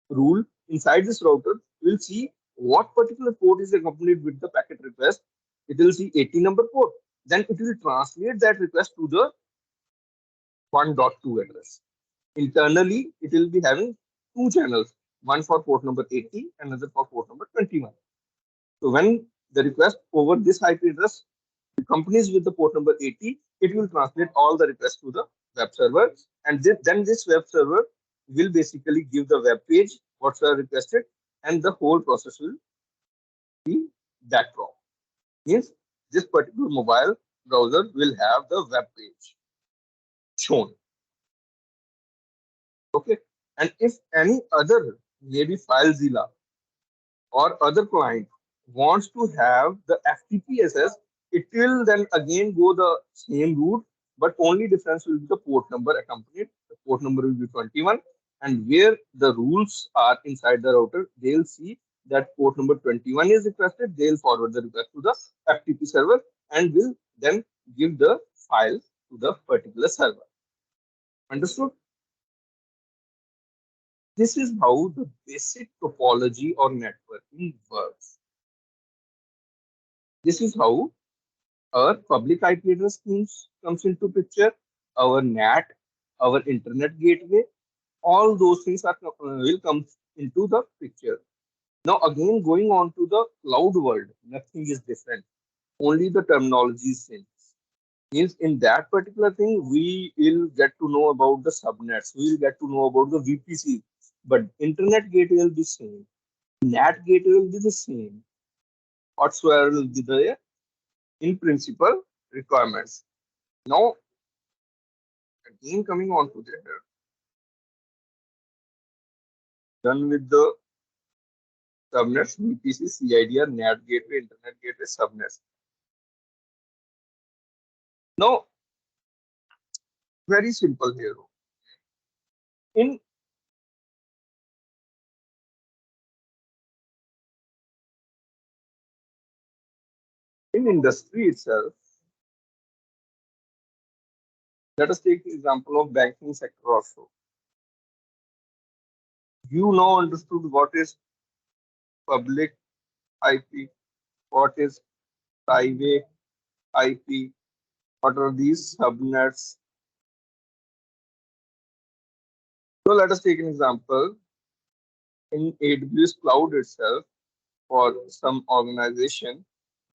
rule inside this router will see what particular port is accompanied with the packet request. It will see 80 number port. Then it will translate that request to the 1.2 address. Internally, it will be having two channels, one for port number 80, another for port number 21. So when the request over this IP address accompanies with the port number 80, it will translate all the requests to the web server, and then this web server will basically give the web page what's requested, and the whole process will be backdrop. Means this particular mobile browser will have the web page shown. Okay, and if any other, maybe FileZilla or other client wants to have the FTP-SS, it will then again go the same route, but only difference will be the port number accompanied. The port number will be 21, and where the rules are inside the router, they'll see that port number 21 is requested. They'll forward the request to the FTP server and will then give the file to the particular server. Understood? This is how the basic topology or networking works. This is how our public IP address comes into picture, our NAT, our internet gateway, all those things will come into the picture. Now again, going on to the cloud world, nothing is different. Only the terminology is same. Means in that particular thing, we will get to know about the subnets, we will get to know about the VPC, but internet gateway will be same, NAT gateway will be the same, whatsoever will be there in principle requirements. Now, again coming on to that, done with the subnets, VPC, CIDR, NAT gateway, internet gateway, subnets. Now, very simple here. In industry itself, let us take the example of banking sector also. You now understood what is public IP, what is private IP, what are these subnets. So let us take an example. In AWS Cloud itself, for some organization,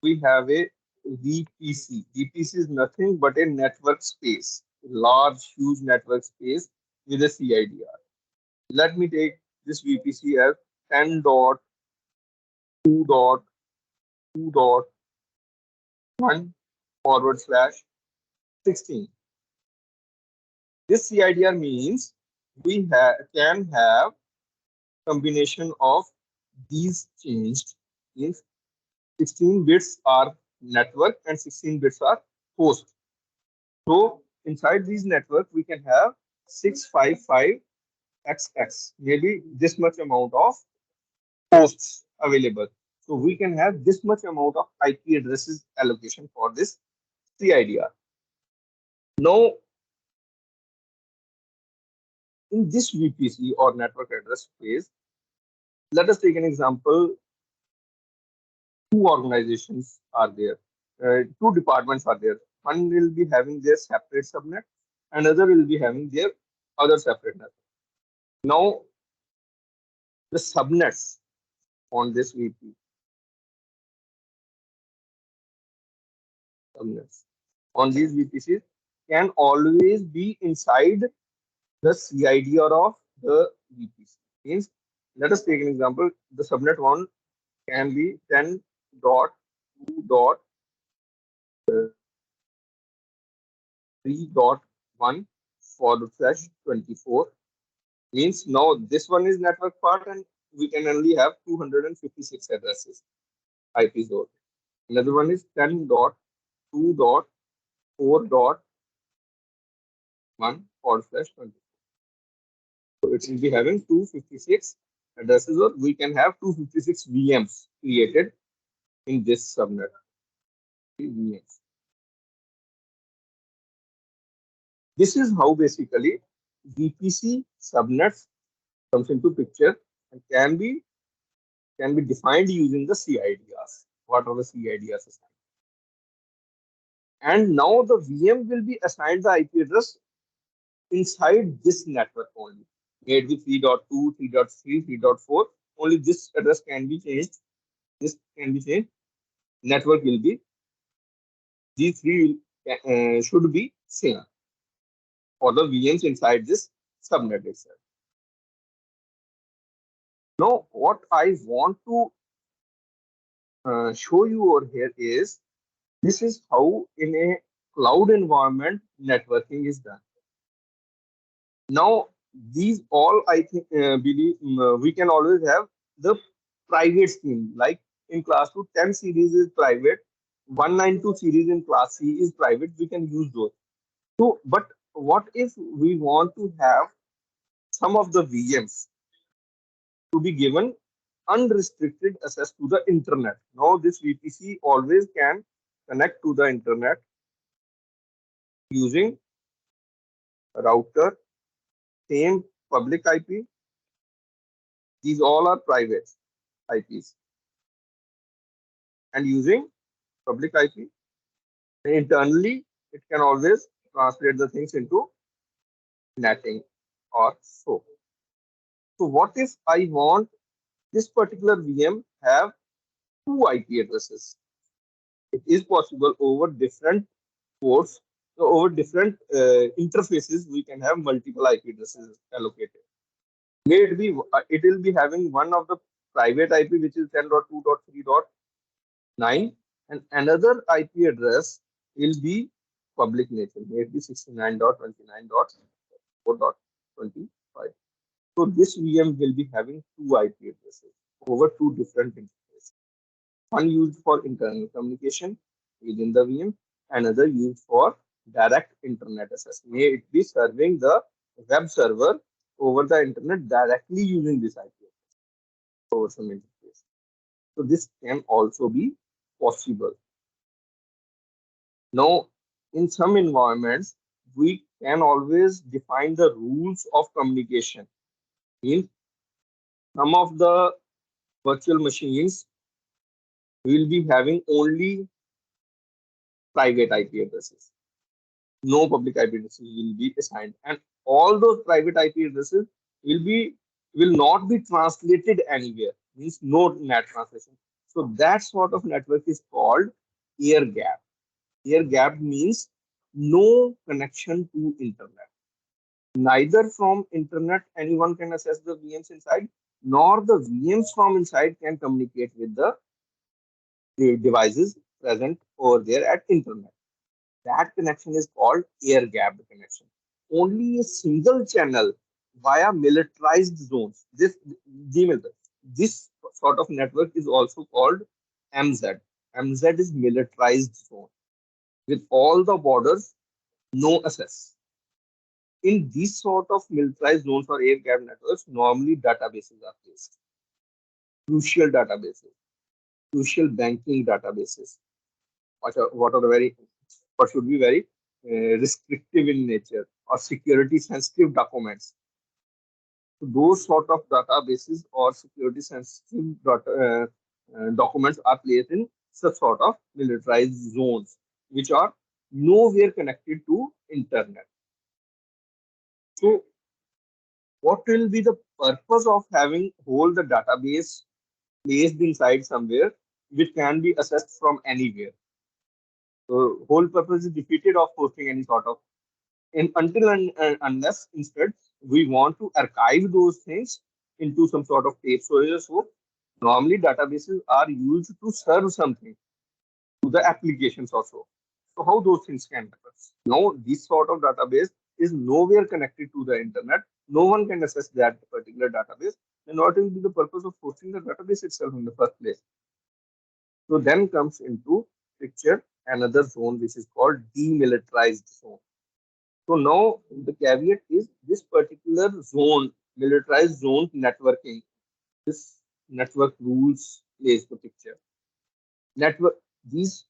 we have a VPC. VPC is nothing but a network space, a large, huge network space with a CIDR. Let me take this VPC as 10.2.2.1/16. This CIDR means we can have combination of these changed. Means 16 bits are network and 16 bits are host. So inside these network, we can have 655XX, maybe this much amount of hosts available. So we can have this much amount of IP addresses allocation for this CIDR. Now, in this VPC or network address space, let us take an example. Two organizations are there, two departments are there. One will be having their separate subnet, another will be having their other separate network. Now, the subnets on this VP, subnets on these VPCs can always be inside the CIDR of the VPC. Means, let us take an example. The subnet one can be 10.2.3.1/24. Means now this one is network part and we can only have 256 addresses IP zone. Another one is 10.2.4.1/24. So it will be having 256 addresses, or we can have 256 VMs created in this subnet. VMs. This is how basically VPC subnets comes into picture and can be defined using the CIDRs. What are the CIDRs assigned? And now the VM will be assigned the IP address inside this network only. Maybe 3.2, 3.3, 3.4. Only this address can be changed. This can be changed. Network will be, these three should be same for the VMs inside this subnet itself. Now, what I want to show you over here is, this is how in a cloud environment networking is done. Now, these all I think believe we can always have the private scheme. Like in class 2, 10 series is private, 192 series in class C is private. We can use those. So, but what if we want to have some of the VMs to be given unrestricted access to the internet? Now, this VPC always can connect to the internet using router, same public IP. These all are private IPs. And using public IP, internally, it can always translate the things into netting or so. So what if I want this particular VM have two IP addresses? It is possible over different ports. So over different interfaces, we can have multiple IP addresses allocated. May it be, it will be having one of the private IP, which is 10.2.3.9, and another IP address will be public nature, may it be 69.29.4.25. So this VM will be having two IP addresses over two different interfaces. One used for internal communication within the VM, another used for direct internet access. May it be serving the web server over the internet directly using this IP address over some interface. So this can also be possible. Now, in some environments, we can always define the rules of communication. Means some of the virtual machines will be having only private IP addresses. No public IP addresses will be assigned, and all those private IP addresses will not be translated anywhere. Means no net translation. So that sort of network is called air gap. Air gap means no connection to internet. Neither from internet anyone can access the VMs inside, nor the VMs from inside can communicate with the devices present over there at internet. That connection is called air gap connection. Only a single channel via militarized zones. This sort of network is also called MZ. MZ is militarized zone. With all the borders, no access. In these sort of militarized zones or air gap networks, normally databases are placed. Crucial databases, crucial banking databases. What are the very or should be very restrictive in nature or security sensitive documents. So those sort of databases or security sensitive documents are placed in such sort of militarized zones, which are nowhere connected to internet. So what will be the purpose of having whole the database placed inside somewhere which can be accessed from anywhere? So whole purpose is defeated of hosting any sort of, and until and unless instead we want to archive those things into some sort of tape storage. So normally databases are used to serve something to the applications also. So how those things can happen? Now this sort of database is nowhere connected to the internet. No one can access that particular database. Then what will be the purpose of hosting the database itself in the first place? So then comes into picture another zone which is called demilitarized zone. So now the caveat is this particular zone, militarized zone networking, this network rules plays the picture. Network, these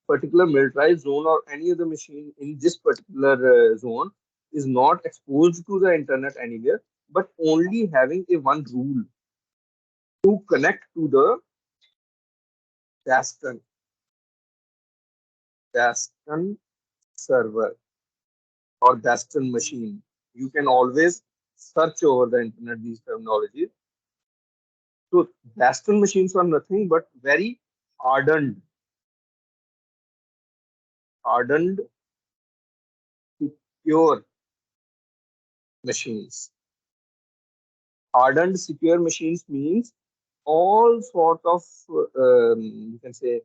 particular militarized zone or any other machine in this particular zone is not exposed to the internet anywhere, but only having a one rule to connect to the Bastion, Bastion server or Bastion machine. You can always search over the internet these terminologies. So Bastion machines are nothing but very hardened, hardened, secure machines. Hardened, secure machines means all sort of you can say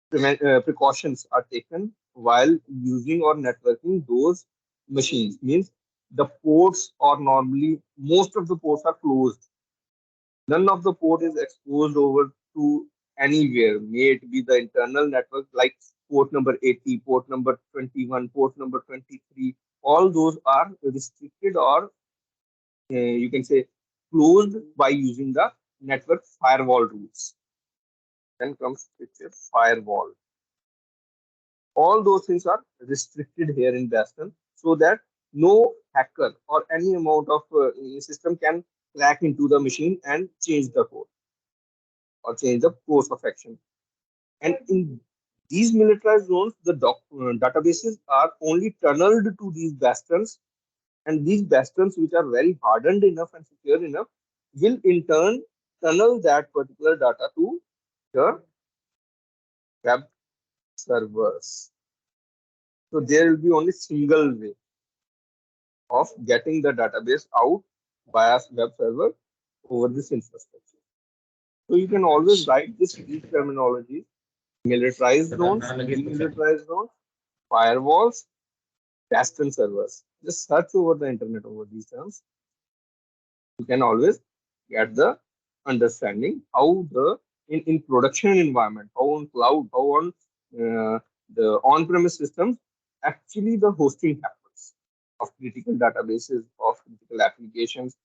precautions are taken while using or networking those machines. Means the ports are normally, most of the ports are closed. None of the port is exposed over to anywhere. May it be the internal network like port number 80, port number 21, port number 23. All those are restricted or you can say closed by using the network firewall rules. Then comes picture firewall. All those things are restricted here in Bastion so that no hacker or any amount of system can crack into the machine and change the code or change the course of action. And in these militarized zones, the databases are only tunneled to these bastions, and these bastions, which are very hardened enough and secure enough, will in turn tunnel that particular data to the web servers. So there will be only single way of getting the database out via web server over this infrastructure. So you can always write these terminologies: militarized zones, demilitarized zones, firewalls, bastion servers. Just search over the internet over these terms. You can always get the understanding how the in production environment, how on cloud, how on the on-premise systems, actually the hosting happens of critical databases, of critical applications,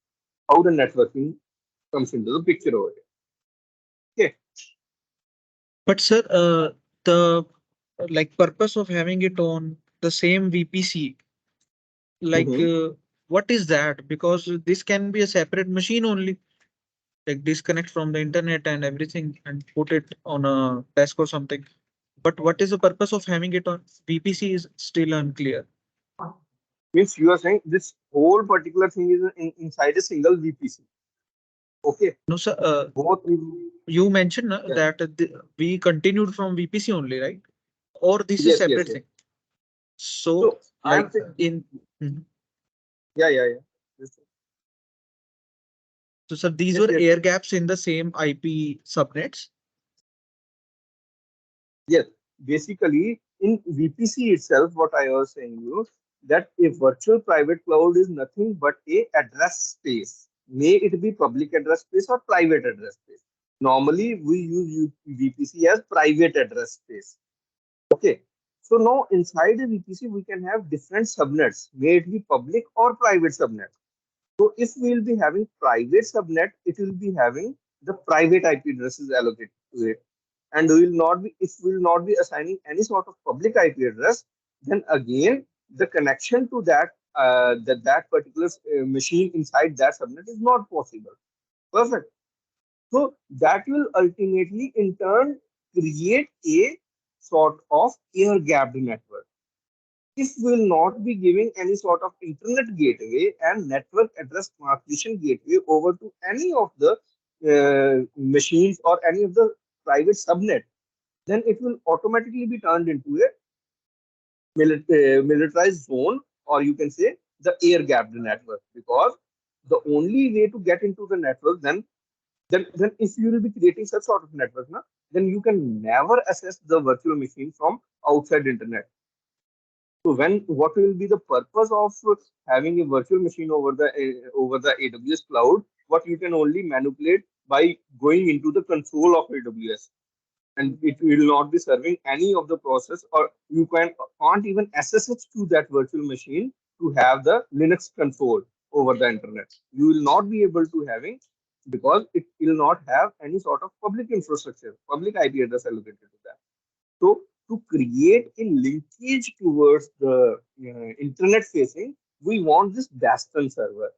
how the networking comes into the picture over here. Okay. But sir, the like purpose of having it on the same VPC, like Mhm. what is that? Because this can be a separate machine only, like disconnect from the internet and everything and put it on a desk or something. But what is the purpose of having it on VPC is still unclear. Means you are saying this whole particular thing is inside a single VPC. Okay. No, sir. Both. You mentioned Yeah. that we continued from VPC only, right? Or this is Yes, yes, separate yes. thing. So, So I am like saying, in Mhm. yeah, yeah, yeah. Yes, So, sir, these yes, were yes, air yes. gaps in the same IP subnets. Yes. Basically, in VPC itself, what I was saying you that a virtual private cloud is nothing but a address space. May it be public address space or private address space. Normally, we use VPC as private address space. Okay. So now inside a VPC, we can have different subnets. May it be public or private subnet. So if we will be having private subnet, it will be having the private IP addresses allocated to it. and will not be assigning any sort of public IP address, then again the connection to that particular machine inside that subnet is not possible. Perfect. So that will ultimately in turn create a sort of air gapped network. If will not be giving any sort of internet gateway and network address transmission gateway over to any of the machines or any of the private subnet, then it will automatically be turned into a militarized zone, or you can say the air gapped network, because the only way to get into the network, then if you will be creating such sort of network, then you can never access the virtual machine from outside internet. So when what will be the purpose of having a virtual machine over the AWS cloud? What you can only manipulate by going into the control of AWS, and it will not be serving any of the process, or you can't even access it to that virtual machine to have the Linux control over the internet. You will not be able to having, because it will not have any sort of public infrastructure, public IP address allocated to that. So to create a linkage towards the internet facing, we want this Bastion server.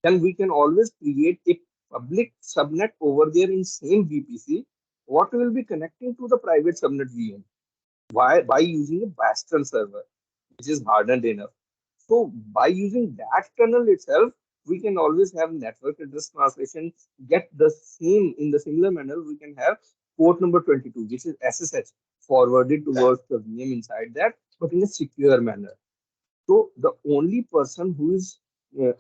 Then we can always create a public subnet over there in same VPC. What will be connecting to the private subnet VM? Why? By using a Bastion server, which is hardened enough. So by using that tunnel itself, we can always have network address translation, get the same in the similar manner. We can have port number 22, which is SSH, forwarded towards the VM inside that, but in a secure manner. So the only person who is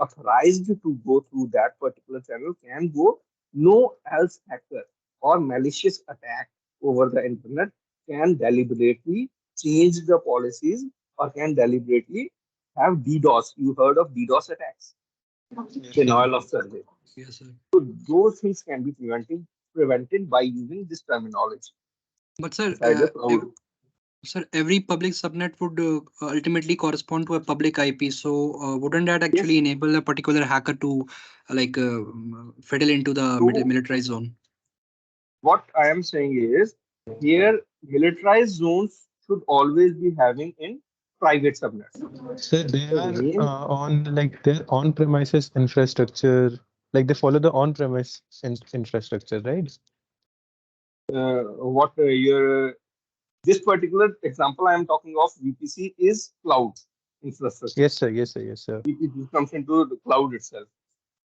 authorized to go through that particular channel can go. No else hacker or malicious attack over the internet can deliberately change the policies or can deliberately have DDoS. You heard of DDoS attacks? Denial of service. Yes, sir. So those things can be prevented by using this terminology But sir, inside the cloud. sir, every public subnet would ultimately correspond to a public IP. So wouldn't that actually Yes. enable a particular hacker to fiddle into the So militarized zone? what I am saying is, here militarized zones should always be having in private subnets. So they The are main on like their on-premises infrastructure, like they follow the on-premise infrastructure, right? what your this particular example I am talking of VPC is cloud infrastructure. Yes, sir. Yes, sir. Yes, sir. VPC comes into the cloud itself.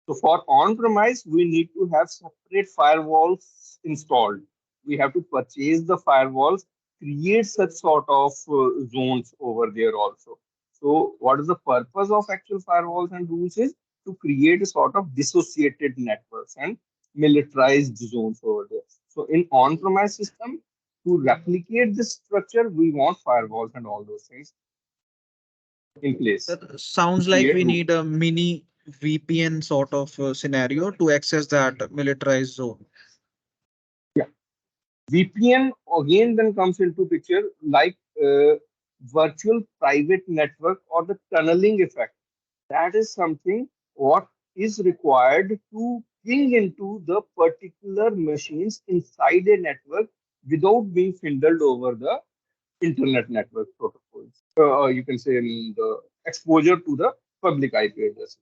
So for on-premise, we need to have separate firewalls installed. We have to purchase the firewalls, create such sort of zones over there also. So what is the purpose of actual firewalls and rules is to create a sort of dissociated networks and militarized zones over there. So in on-premise system, to replicate this structure, we want firewalls and all those things in place. That sounds like Create we rules. need a mini VPN sort of scenario to access that militarized zone. VPN again then comes into picture, like virtual private network or the tunneling effect. That is something what is required to ping into the particular machines inside a network without being fiddled over the internet network protocols. You can say the exposure to the public IP address.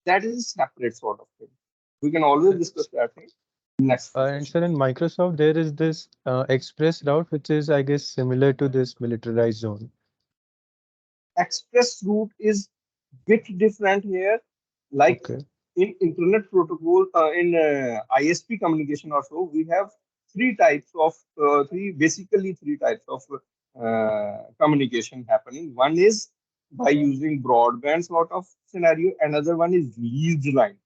That is a separate sort of thing. We can always discuss that thing next And session. sir, in Microsoft, there is this express route, which is, I guess, similar to this militarized zone. Express route is bit different here. Like Okay. in internet protocol, in ISP communication also, we have basically three types of communication happening. One is by using broadband sort of scenario. Another one is leased line.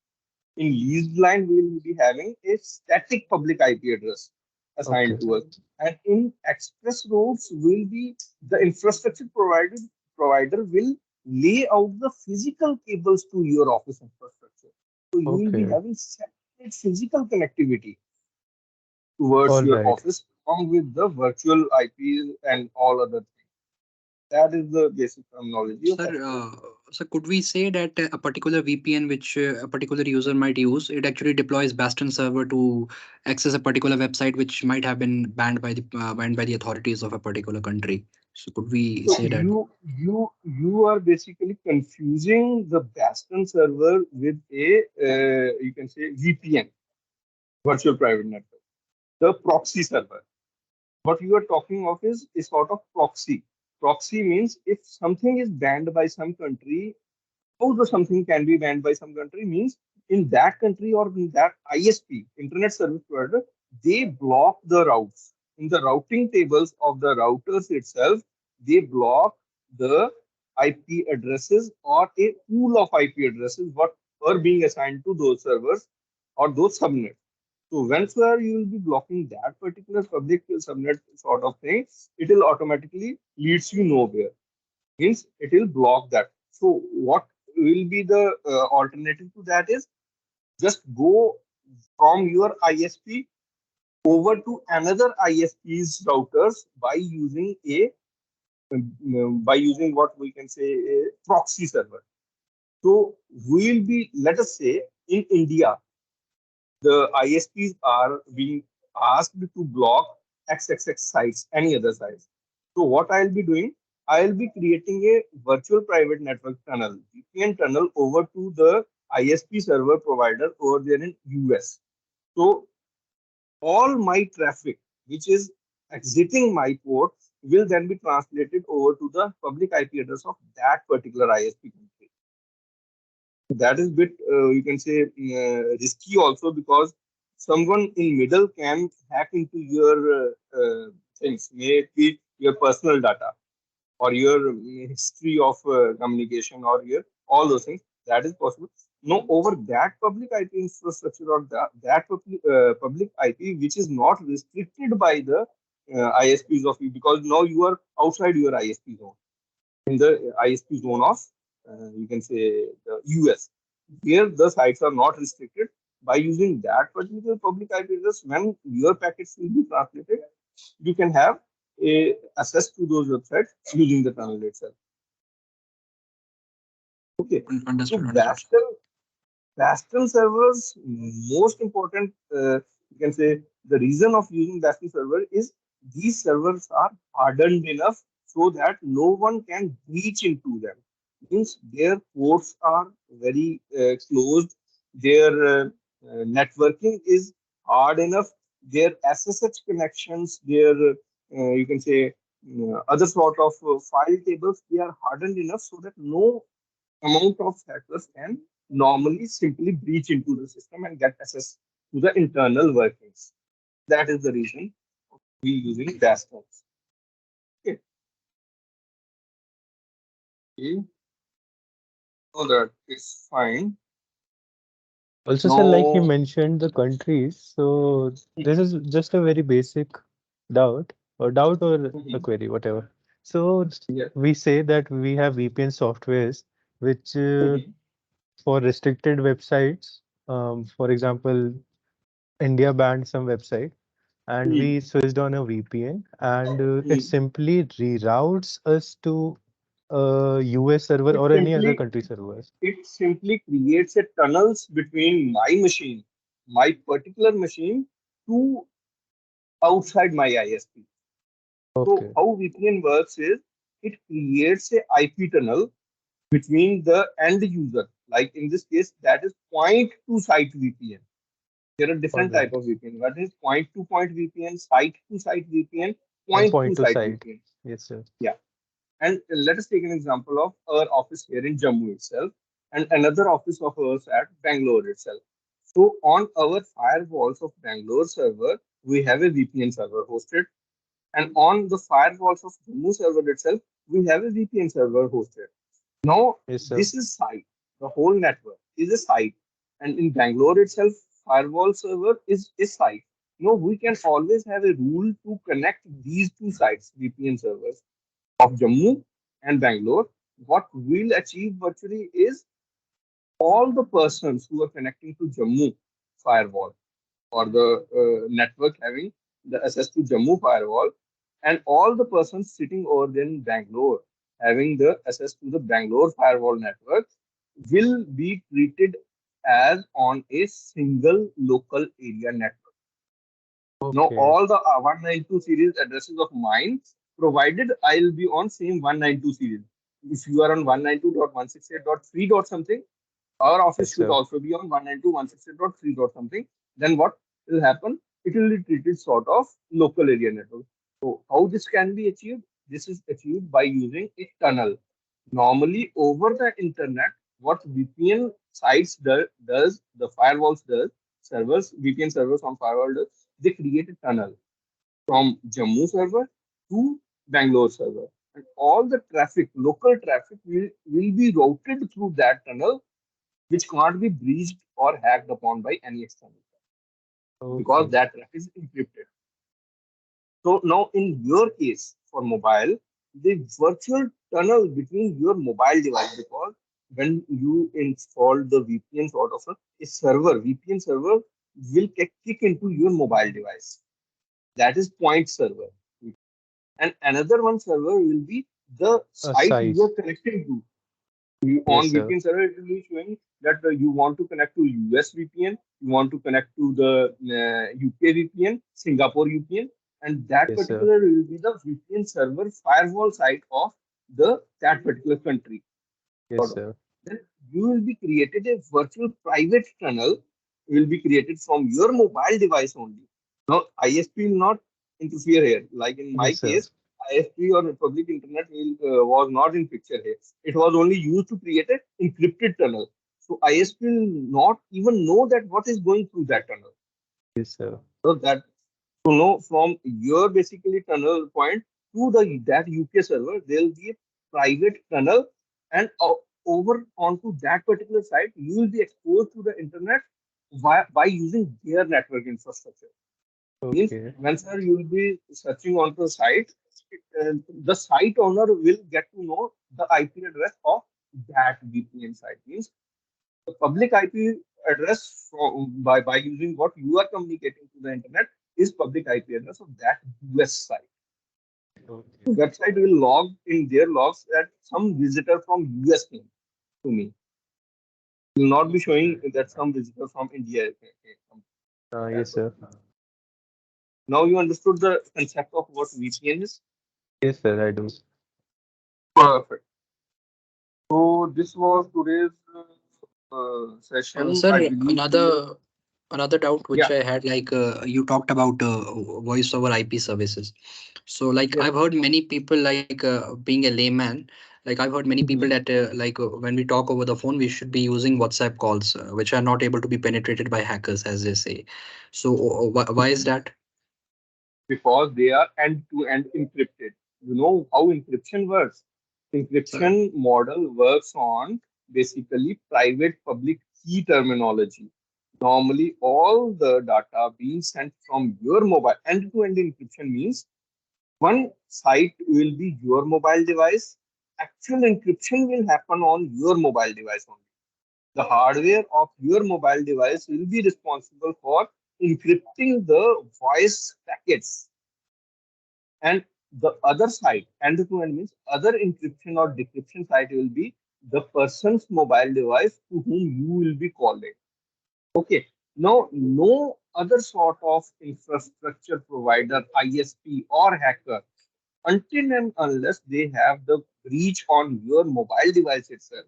In leased line, we will be having a static public IP address Okay. assigned to us. And in express routes will be the infrastructure provider will lay out the physical cables to your office infrastructure. So you will be Okay. having separate physical connectivity towards All your right. office along with the virtual IPs and all other things. That is the basic terminology of Sir, express. So could we say that a particular VPN which a particular user might use, it actually deploys Bastion server to access a particular website which might have been banned by the authorities of a particular country? So could we So say that? you are basically confusing the Bastion server with a you can say VPN, virtual private network, the proxy server. What you are talking of is a sort of proxy. Proxy means if something is banned by some country, how the something can be banned by some country means in that country or in that ISP, Internet Service Provider, they block the routes. In the routing tables of the routers itself, they block the IP addresses or a pool of IP addresses what are being assigned to those servers or those subnets. So whenever you will be blocking that particular public subnet sort of thing, it will automatically leads you nowhere. Means it will block that. So what will be the alternative to that is just go from your ISP over to another ISP's routers by using what we can say a proxy server. So we will be, let us say, in India, the ISPs are being asked to block XXX sites, any other sites. So what I'll be doing, I'll be creating a virtual private network tunnel, VPN tunnel over to the ISP server provider over there in US. So all my traffic, which is exiting my port, will then be translated over to the public IP address of that particular ISP country. That is bit you can say risky also because someone in middle can hack into your things, may it be your personal data or your history of communication or your all those things. That is possible. No, over that public IP infrastructure or that public IP which is not restricted by the ISPs of you because now you are outside your ISP zone in the ISP zone of you can say the US. Here the sites are not restricted. By using that particular public IP address, when your packets will be translated, you can have a access to those websites using the tunnel itself. Okay. So Understood. Bastion servers, most important, you can say the reason of using Bastion server is these servers are hardened enough so that no one can reach into them. Means their ports are very closed, their networking is hard enough, their SSH connections, their you can say other sort of file tables, they are hardened enough so that no amount of hackers can normally simply breach into the system and get access to the internal workings. That is the reason we using dashboards. Okay. Okay. So that is fine. Also, sir, like you Now, mentioned the countries, so this is just a very basic doubt or a mhm, query, whatever. So yeah. we say that we have VPN softwares which Mhm, for restricted websites, for example, India banned some website and mhm, we switched on a VPN and it mhm. simply reroutes us to a US server It or any other simply country servers. it simply creates a tunnels between my machine, my particular machine, to outside my ISP. So Okay. how VPN works is it creates a IP tunnel between the end user. Like in this case, that is point to site VPN. There are All different type right. of VPN. What is point to point VPN, site to site VPN, And point to point to site site. VPN. Yes, sir. Yeah. And let us take an example of our office here in Jammu itself and another office of ours at Bangalore itself. So on our firewalls of Bangalore server, we have a VPN server hosted. And on the firewalls of Jammu server itself, we have a VPN server hosted. Now, Yes, sir. this is site. The whole network is a site. And in Bangalore itself, firewall server is a site. Now, we can always have a rule to connect these two sites, VPN servers of Jammu and Bangalore. What we'll achieve virtually is all the persons who are connecting to Jammu firewall or the network having the access to Jammu firewall and all the persons sitting over there in Bangalore having the access to the Bangalore firewall network will be treated as on a single local area network. Now, Okay. all the 192 series addresses of mine, provided I'll be on same 192 series. If you are on 192.168.3 dot something, our office Yes, should sir. also be on 192.168.3 dot something. Then what will happen? It will be treated sort of local area network. So how this can be achieved? This is achieved by using a tunnel. Normally over the internet, what VPN sites does, the firewalls does, servers, VPN servers on firewall does, they create a tunnel from Jammu server to Bangalore server. And all the traffic, local traffic will be routed through that tunnel, which can't be breached or hacked upon by any external because Okay. that traffic is encrypted. So now in your case for mobile, the virtual tunnel between your mobile device, because when you install the VPN sort of a server, VPN server will kick into your mobile device. That is point server. And another one server will be the A site you site. are connecting to. Yes, On sir. VPN server, it will be showing that you want to connect to US VPN, you want to connect to the UK VPN, Singapore VPN, and that Yes, sir. particular will be the VPN server firewall site of the that particular country. Yes, sir. Then you will be created a virtual private tunnel will be created from your mobile device only. Now, ISP will not interfere here. Like in my Yes, sir. case, ISP or public internet was not in picture here. It was only used to create an encrypted tunnel. So ISP will not even know that what is going through that tunnel. Yes, sir. So that to know from your basically tunnel point to the that UK server, there will be a private tunnel, and over onto that particular site, you will be exposed to the internet by using their network infrastructure. Means Okay. when sir you will be searching on the site, the site owner will get to know the IP address of that VPN site. Means the public IP address by using what you are communicating to the internet is public IP address of that US site. Okay. The website will log in their logs that some visitor from US came to me. It will not be showing that some visitor from India came. Yes, sir. Now you understood the concept of what VPN is. Yes, sir, I do. Perfect. So this was today's session. I Sir, believe you. another doubt Yeah. which I had, like you talked about voice over IP services. So like Yes. I've heard many people, like being a layman, like I've heard many people Mhm. that when we talk over the phone, we should be using WhatsApp calls, which are not able to be penetrated by hackers, as they say. So why is that? Because they are end-to-end encrypted. You know how encryption works? Sir, Encryption model works on basically private public key terminology. Normally, all the data being sent from your mobile end-to-end encryption means one site will be your mobile device. Actual encryption will happen on your mobile device only. The hardware of your mobile device will be responsible for encrypting the voice packets, and the other side end to end means other encryption or decryption side will be the person's mobile device to whom you will be calling. Okay, now no other sort of infrastructure provider, ISP or hacker, until and unless they have the breach on your mobile device itself,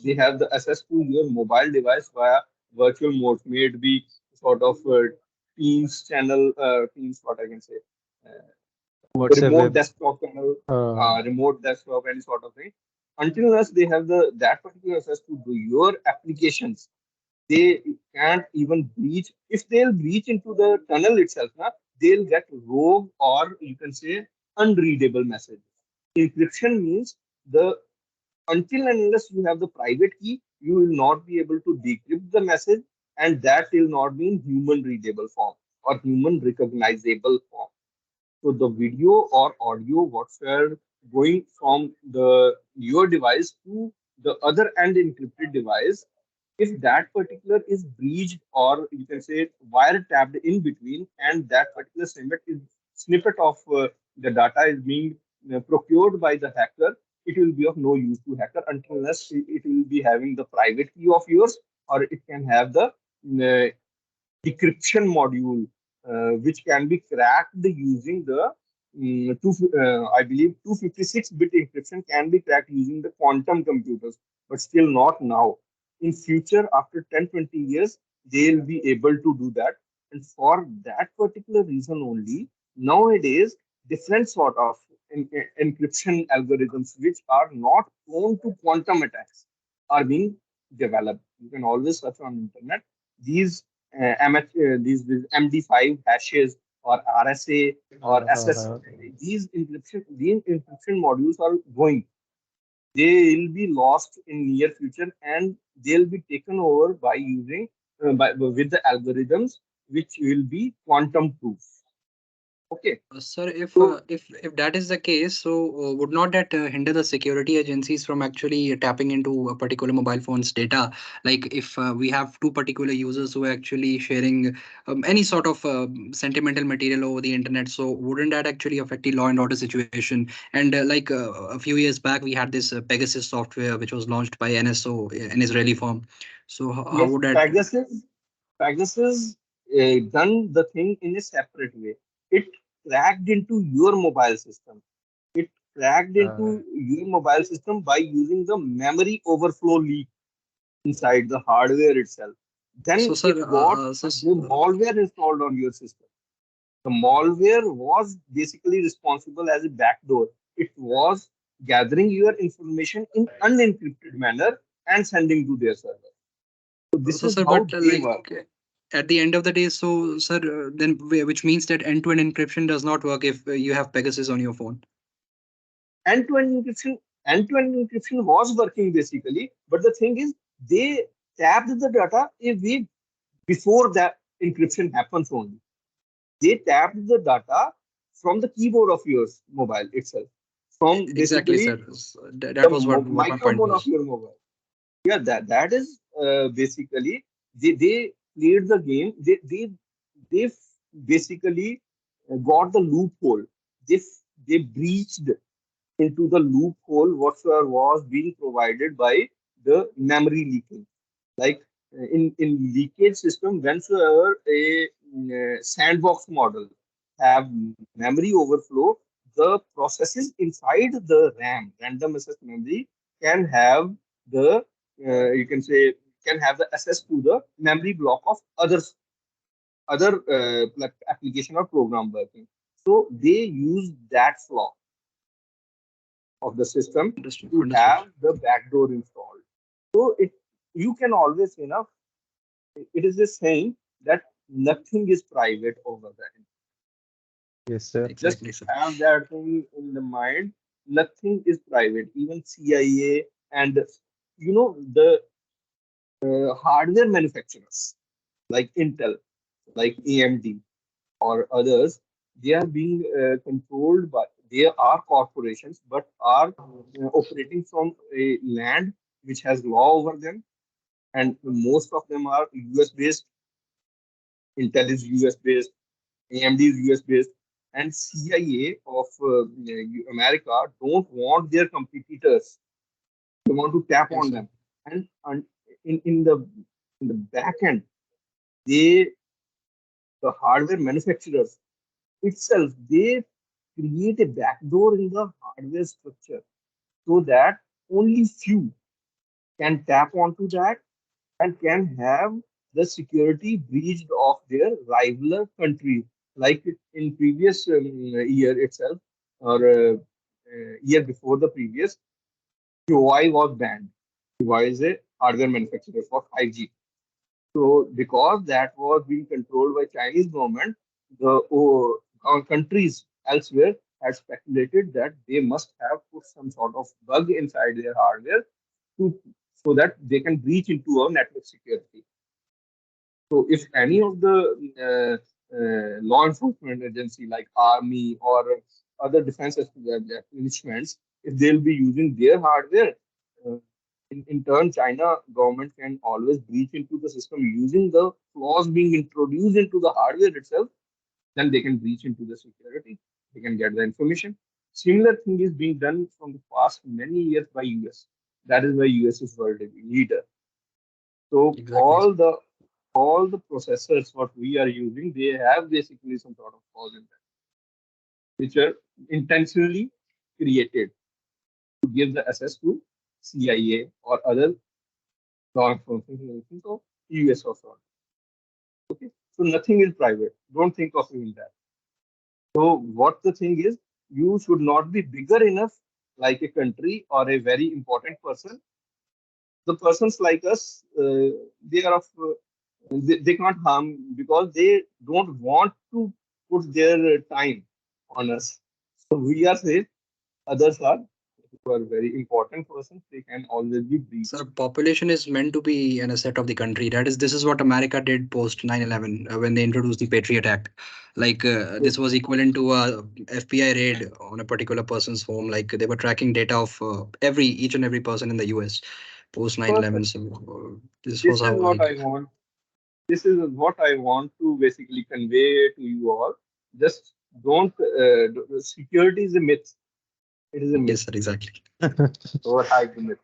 they have the access to your mobile device via virtual mode, may it be sort of Teams channel, Teams, what I can say, uh, What's a remote web? desktop panel, Uh, remote desktop, any sort of thing. Until unless they have the that particular access to your applications, they can't even breach. If they'll breach into the tunnel itself, na, they'll get rogue or you can say unreadable messages. Encryption means the until and unless you have the private key, you will not be able to decrypt the message, and that will not be in human readable form or human recognizable form. So the video or audio, whatsoever going from the your device to the other end encrypted device, if that particular is breached or you can say wiretapped in between, and that particular snippet of the data is being procured by the hacker, it will be of no use to hacker unless it will be having the private key of yours, or it can have the decryption module, which can be cracked using the I believe 256-bit encryption can be cracked using the quantum computers, but still not now. In future, after 10, 20 years, they'll be able to do that. And for that particular reason only, nowadays, different sort of encryption algorithms, which are not prone to quantum attacks, are being developed. You can always search on internet. These these MD5 hashes or RSA or SS, these encryption modules are going. They will be lost in near future, and they'll be taken over by using with the algorithms which will be quantum proof. Okay, Sir, so if that is the case, so would not that hinder the security agencies from actually tapping into a particular mobile phone's data? Like if we have two particular users who are actually sharing any sort of sentimental material over the internet, so wouldn't that actually affect the law and order situation? And a few years back, we had this Pegasus software which was launched by NSO, an Israeli firm. So how yes, would that? Pegasus done the thing in a separate way. It cracked into your mobile system. It cracked into your mobile system by using the memory overflow leak inside the hardware itself. So, Then sir, it got the malware installed on your system. The malware was basically responsible as a backdoor. It was gathering your information in unencrypted manner and sending to their server. So this so, is sir, how but they work. at the end of the day, so, sir, then which means that end-to-end encryption does not work if you have Pegasus on your phone. End-to-end encryption, end-to-end encryption was working basically, but the thing is, they tapped the data a week before that encryption happens only. They tapped the data from the keyboard of your mobile itself, from Exactly, sir. basically That the was what my point microphone of was. your mobile. Yeah, that is basically they played the game. They basically got the loophole. They breached into the loophole whatsoever was being provided by the memory leaking. Like in leakage system, whensoever a sandbox model have memory overflow, the processes inside the RAM, random access memory, can have the you can say can have the access to the memory block of other like application or program working. So they use that flaw of the system Understood. to Understood. have the backdoor installed. So it you can always it is just saying that nothing is private over there. Yes, sir. Just Exactly, sir. have that thing in the mind. Nothing is private. Even CIA and the hardware manufacturers like Intel, like AMD or others, they are being controlled by. They are corporations, but are operating from a land which has law over them, and most of them are US based. Intel is US based, AMD is US based, and CIA of America don't want their competitors. They want to tap Yes, on sir. them, and in the back end, they the hardware manufacturers itself they create a backdoor in the hardware structure so that only few can tap onto that and can have the security breached of their rival countries. Like in previous year itself, or year before the previous, Huawei was banned. Huawei is a hardware manufacturer for 5G. So because that was being controlled by Chinese government, the countries elsewhere had speculated that they must have put some sort of bug inside their hardware to so that they can breach into our network security. So if any of the law enforcement agency like army or other defense establishments, if they'll be using their hardware, uh, in turn, China government can always breach into the system using the flaws being introduced into the hardware itself. Then they can breach into the security. They can get the information. Similar thing is being done from the past many years by US. That is why US is world leader. So Exactly. all the processors what we are using, they have basically some sort of cause in them, which are intentionally created to give the access to CIA or other law enforcement agencies of US or so. Okay, so nothing is private. Don't think of even that. So what the thing is, you should not be bigger enough like a country or a very important person. The persons like us, they are of they can't harm because they don't want to put their time on us. So we are safe. Others are who are very important persons. They can always be So breached. population is meant to be an asset of the country. This is what America did post 9/11 when they introduced the Patriot Act. Like this was equivalent to a FBI raid on a particular person's home. Like they were tracking data of each and every person in the US post 9/11. Perfect. So this was This is how what like I want. This is what I want to basically convey to you all. Just don't. Security is a myth. It is a myth. yes, sir, exactly. Overhyped myth.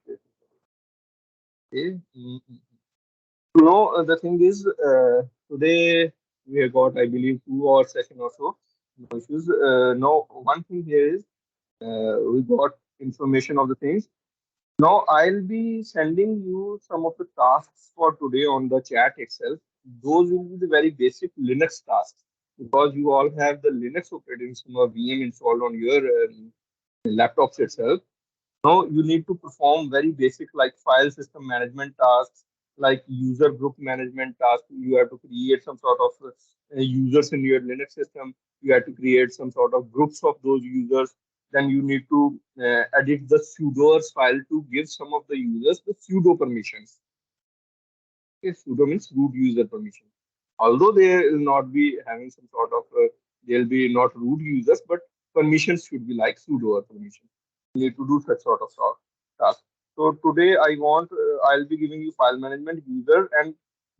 Okay. You know, the thing is, today we have got, I believe, 2 hour session or so. No issues. Now, one thing here is we got information of the things. Now, I'll be sending you some of the tasks for today on the chat itself. Those will be the very basic Linux tasks because you all have the Linux operating system or VM installed on your laptops itself. Now you need to perform very basic like file system management tasks, like user group management tasks. You have to create some sort of users in your Linux system. You have to create some sort of groups of those users. Then you need to edit the sudoers file to give some of the users the sudo permissions. Okay, sudo means root user permission. Although they will not be having some sort of, they'll be not root users, but permissions should be like sudo or permission. You need to do such sort of task. So today I'll be giving you file management, user, and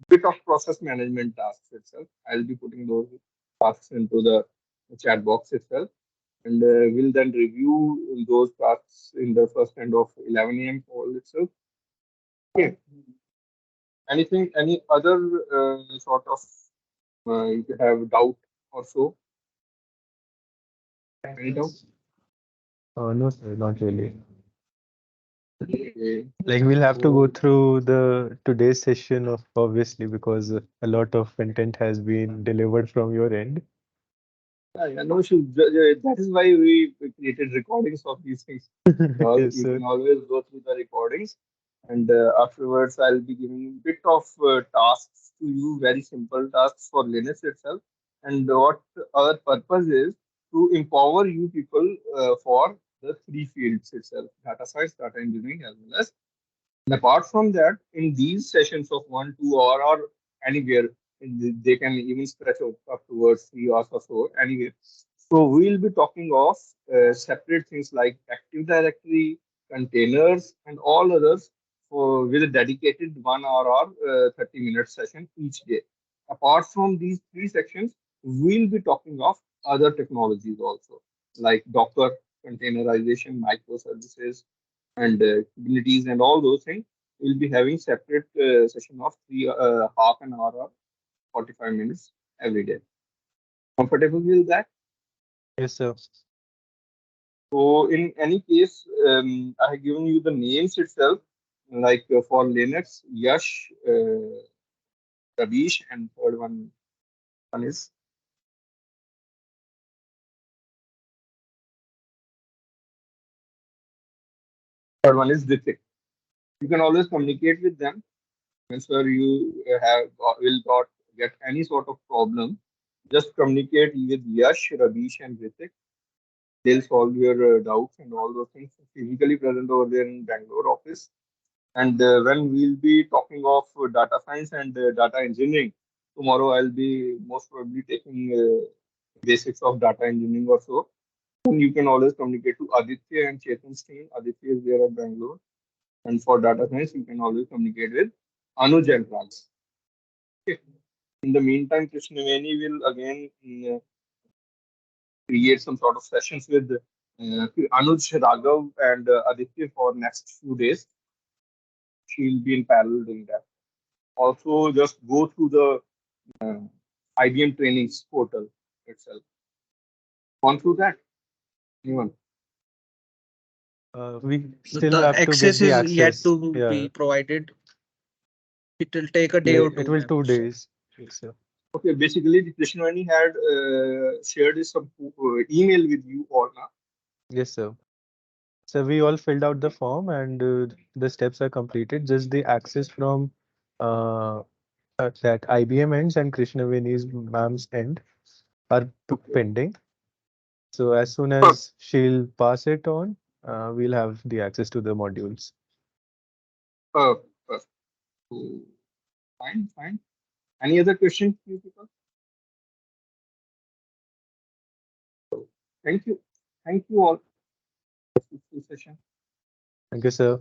bit of process management tasks itself. I'll be putting those tasks into the chat box itself, and we'll then review those tasks in the first end of 11 a.m. call itself. Okay. Anything, any other sort of you have doubt or so? Any doubt? No, sir, not really. Okay. Like we'll have to go So, through the today's session of obviously because a lot of content has been delivered from your end. yeah, no issue. That is why we created recordings of these things. Because Yes, you sir. can always go through the recordings, and afterwards I'll be giving bit of tasks to you, very simple tasks for Linux itself. And what our purpose is to empower you people for the three fields itself: data science, data engineering, as well as. And apart from that, in these sessions of 1, 2 hour or anywhere, they can even stretch up towards 3 hours or so, anywhere. So we'll be talking of separate things like Active Directory, containers, and all others for with a dedicated 1 hour or 30-minute session each day. Apart from these three sections, we'll be talking of other technologies also, like Docker, containerization, microservices, and Kubernetes and all those things. We'll be having separate session of half an hour or 45 minutes every day. Comfortable with that? Yes, sir. So in any case, I have given you the names itself, like for Linux, Yash, Ravish, and one is third one is Ritik. You can always communicate with them. Whenever you will not get any sort of problem, just communicate with Yash, Ravish, and Ritik. They'll solve your doubts and all those things. Physically present over there in Bangalore office. And when we'll be talking of data science and data engineering, tomorrow I'll be most probably taking basics of data engineering or so. And you can always communicate to Aditya and Chetan's team. Aditya is there at Bangalore. And for data science, you can always communicate with Anuj and Raj. Okay. In the meantime, Krishnaveni will again create some sort of sessions with Anuj, Raghav, and Aditya for next few days. She'll be in parallel doing that. Also, just go through the uh, IBM trainings portal itself. Gone through that? Anyone? We still The have to get access the is yet access. to Yeah, be provided. It will take a day or it two, will I two would say. days. Yes, sir. Okay, basically, the Krishnavani had shared some email with you all now. Yes, sir. So we all filled out the form and the steps are completed. Just the access from uh, that IBM ends and Krishnaveni's ma'am's end are pending. So as soon as she'll pass it on, we'll have the access to the modules. Uh, uh, so, fine, fine. Any other questions, you people? Thank you. Thank you all for this session. Thank you, sir.